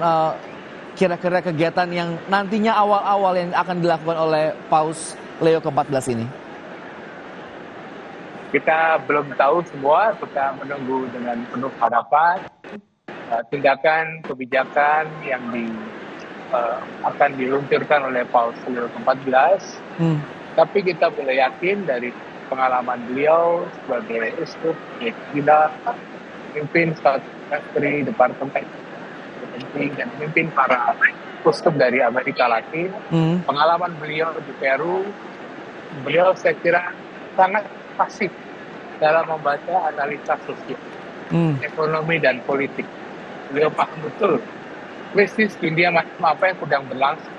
kira-kira kegiatan yang nantinya awal-awal yang akan dilakukan oleh Paus Leo ke-14 ini? Kita belum tahu semua, kita menunggu dengan penuh harapan tindakan kebijakan yang akan diluncurkan oleh Paus Leo ke-14. Tapi kita boleh yakin dari pengalaman beliau sebagai uskup, kita memimpin satu distri departemen penting dan memimpin para uskup dari Amerika Latin. Pengalaman beliau di Peru, beliau saya kira sangat pasif dalam membaca analisa sosial, ekonomi dan politik. Beliau paham betul krisis dunia macam apa yang sedang berlangsung.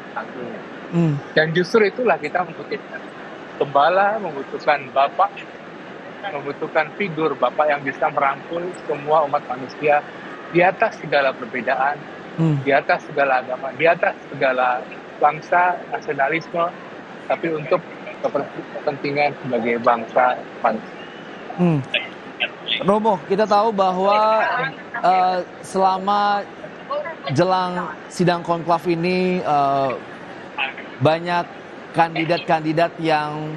Dan justru itulah kita membutuhkan gembala, membutuhkan bapak, membutuhkan figur bapak yang bisa merangkul semua umat manusia di atas segala perbedaan, di atas segala agama, di atas segala bangsa, nasionalisme, tapi untuk kepentingan sebagai bangsa manusia. Romo, kita tahu bahwa selama jelang sidang konklav ini banyak kandidat-kandidat yang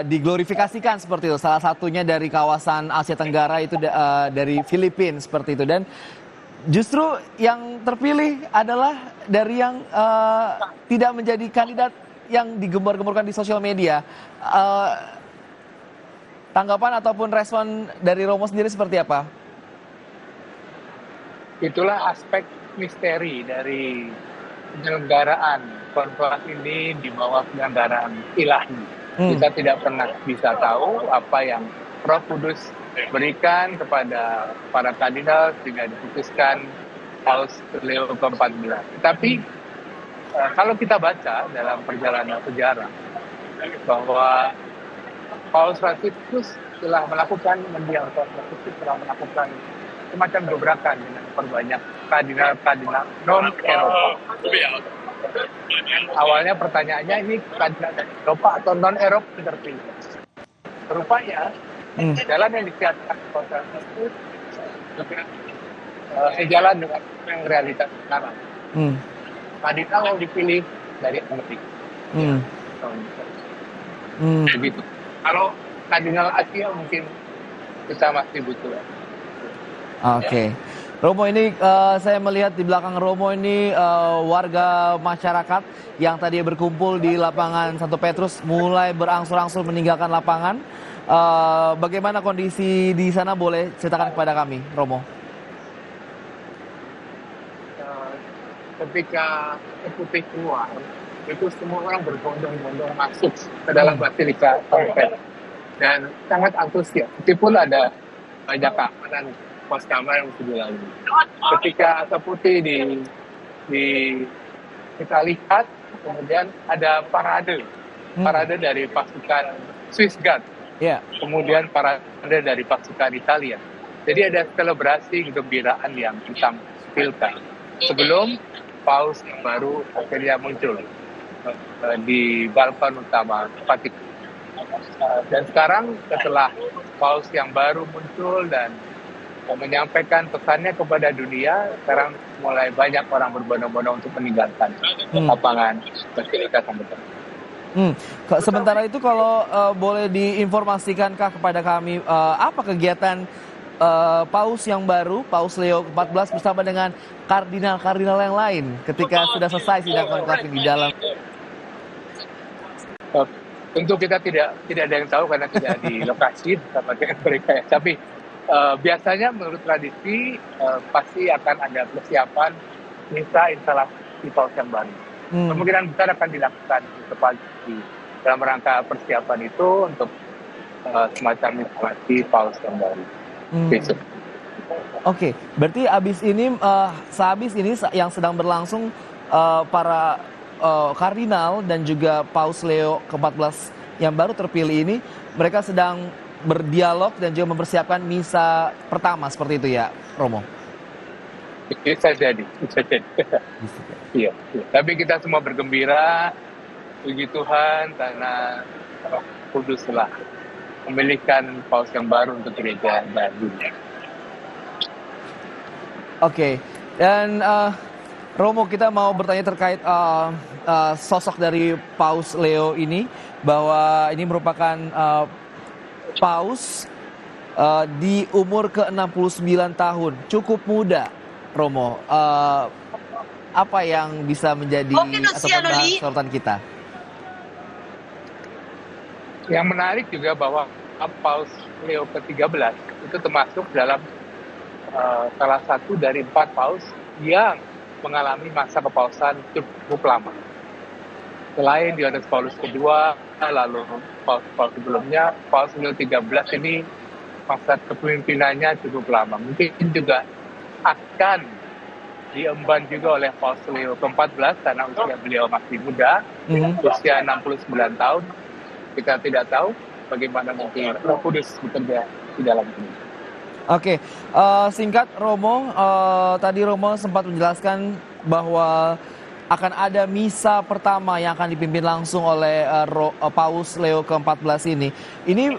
diglorifikasikan seperti itu. Salah satunya dari kawasan Asia Tenggara itu dari Filipina seperti itu. Dan justru yang terpilih adalah dari yang tidak menjadi kandidat yang digembar-gemborkan di sosial media. Tanggapan ataupun respon dari Romo sendiri seperti apa? Itulah aspek misteri dari penyelenggaraan konklav ini di bawah penyelenggaraan ilahi. Kita tidak pernah bisa tahu apa yang Roh Kudus berikan kepada para kardinal sehingga diputuskan Paus Leo ke-14. Tapi kalau kita baca dalam perjalanan sejarah bahwa Paus Franciscus telah melakukan semacam gebrakan dengan perbanyak kardinal non-Eropa. Awalnya pertanyaannya ini kardinal dari Eropa atau non-Eropa yang terpilih. Rupanya jalan yang disiapkan Paus Franciscus juga sejalan dengan realitas sekarang. Kardinal yang dipilih dari Amerika. Begitu. Kalau kardinal Asia mungkin kita masih butuh. Oke. Romo, ini saya melihat di belakang Romo ini warga masyarakat yang tadi berkumpul di lapangan Santo Petrus mulai berangsur-angsur meninggalkan lapangan. Bagaimana kondisi di sana, boleh ceritakan kepada kami, Romo? ketika putih keluar, itu semua orang berbondong-bondong masuk ke dalam Basilika Konvent dan sangat antusias. Meskipun ada banyak keamanan pos keamanan yang sudah lalu. Ketika asap putih kita lihat, kemudian ada parade dari pasukan Swiss Guard, kemudian parade dari pasukan Italia. Jadi ada selebrasi kegembiraan yang ditampilkan sebelum Paus yang baru akhirnya muncul di balkon utama Vatikan. Dan sekarang setelah Paus yang baru muncul dan menyampaikan pesannya kepada dunia, sekarang mulai banyak orang berbondong-bondong untuk meninggalkan lapangan Basilika Santo Petrus. Sementara itu kalau boleh diinformasikan kepada kami apa kegiatan Paus yang baru, Paus Leo ke-14 bersama dengan kardinal-kardinal yang lain ketika sudah selesai sidang konklave di dalam. Tentu kita tidak ada yang tahu karena tidak di lokasi bersama dengan mereka ya. Tapi biasanya menurut tradisi pasti akan ada persiapan misa instalasi Paus yang baru. Kemungkinan besar akan dilakukan di dalam rangka persiapan itu untuk semacam instalasi Paus yang baru besok. Oke, berarti sehabis ini yang sedang berlangsung para kardinal dan juga Paus Leo ke-14 yang baru terpilih ini, mereka sedang berdialog dan juga mempersiapkan misa pertama seperti itu ya, Romo? Bisa jadi. Iya. Tapi kita semua bergembira, puji Tuhan karena Roh Kudus telah memilihkan Paus yang baru untuk gereja dan dunia. Oke, dan Romo, kita mau bertanya terkait sosok dari Paus Leo ini, bahwa ini merupakan Paus di umur ke-69 tahun, cukup muda, Romo. Apa yang bisa menjadi sorotan kita? Yang menarik juga bahwa Paus Leo ke-13 itu termasuk dalam salah satu dari 4 paus yang mengalami masa kepausan cukup lama. Selain Yohanes Paulus kedua, lalu Paus sebelumnya, Paus Leo 13 ini masa kepemimpinannya cukup lama. Mungkin juga akan diemban juga oleh Paus Leo ke-14 karena usia beliau masih muda, usia 69 tahun. Kita tidak tahu bagaimana nanti Roh Kudus bekerja di dalam ini. Oke, singkat Romo, tadi Romo sempat menjelaskan bahwa akan ada misa pertama yang akan dipimpin langsung oleh Paus Leo ke-14 ini. Ini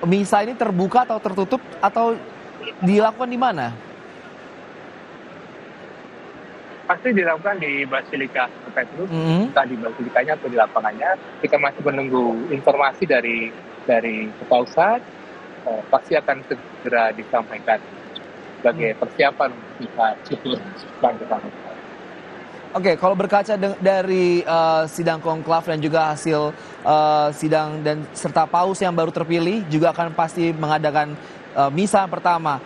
misa ini terbuka atau tertutup atau dilakukan di mana? Pasti dilakukan di Basilika Santo Petrus, entah di Basilikanya atau di lapangannya. Kita masih menunggu informasi dari kepausan, pasti akan segera disampaikan sebagai persiapan bisa syukur lanjutan. Oke, kalau berkaca dari sidang konklav dan juga hasil sidang dan serta paus yang baru terpilih juga akan pasti mengadakan misa pertama.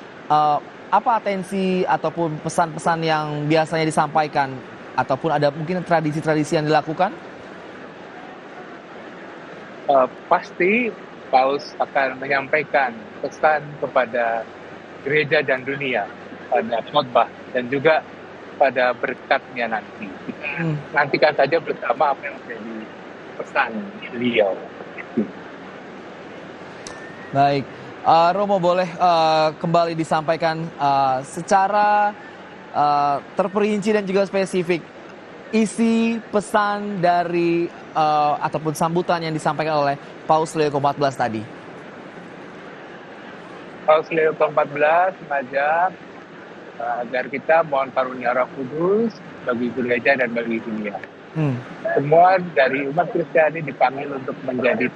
Apa atensi ataupun pesan-pesan yang biasanya disampaikan ataupun ada mungkin tradisi-tradisi yang dilakukan? Pasti Paus akan menyampaikan pesan kepada gereja dan dunia pada khotbah dan juga pada berkatnya nanti. Kita nantikan saja bersama apa yang menjadi pesan beliau. Baik, Romo boleh kembali disampaikan secara terperinci dan juga spesifik isi pesan dari ataupun sambutan yang disampaikan oleh Paus Leo ke-14 tadi. Paus Leo ke-14 mengajak agar kita mohon karunia Roh Kudus bagi gereja dan bagi dunia. Semua dari umat Kristiani dipanggil untuk menjadi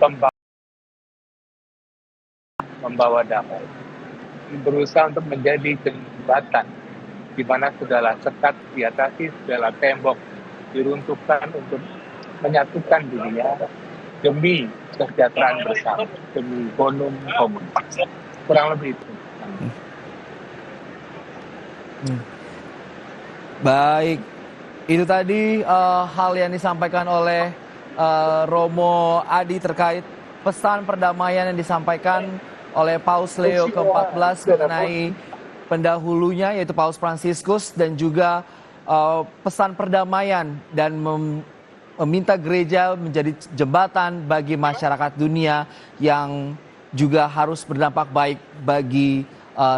membawa damai. Berusaha untuk menjadi jembatan di mana segala sekat diatasi, segala tembok diruntuhkan untuk menyatukan dunia demi kesejahteraan bersama, demi bonum commun. Kurang lebih itu. Baik, Itu tadi hal yang disampaikan oleh Romo Adi terkait pesan perdamaian yang disampaikan oleh Paus Leo ke-14 mengenai pendahulunya yaitu Paus Fransiskus, dan juga pesan perdamaian dan meminta gereja menjadi jembatan bagi masyarakat dunia yang juga harus berdampak baik bagi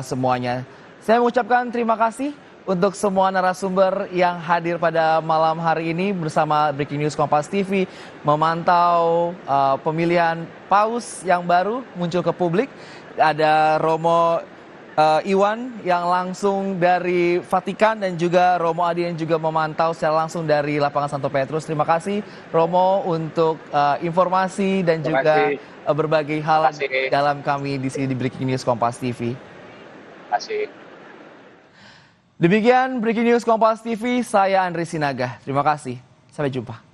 semuanya. Saya mengucapkan terima kasih untuk semua narasumber yang hadir pada malam hari ini bersama Breaking News Kompas TV memantau pemilihan Paus yang baru muncul ke publik. Ada Romo Iwan yang langsung dari Vatikan dan juga Romo Adi yang juga memantau secara langsung dari lapangan Santo Petrus. Terima kasih Romo untuk informasi dan juga berbagai hal dalam kami di sini di Breaking News Kompas TV. Terima kasih. Demikian Breaking News Kompas TV, saya Andri Sinaga. Terima kasih, sampai jumpa.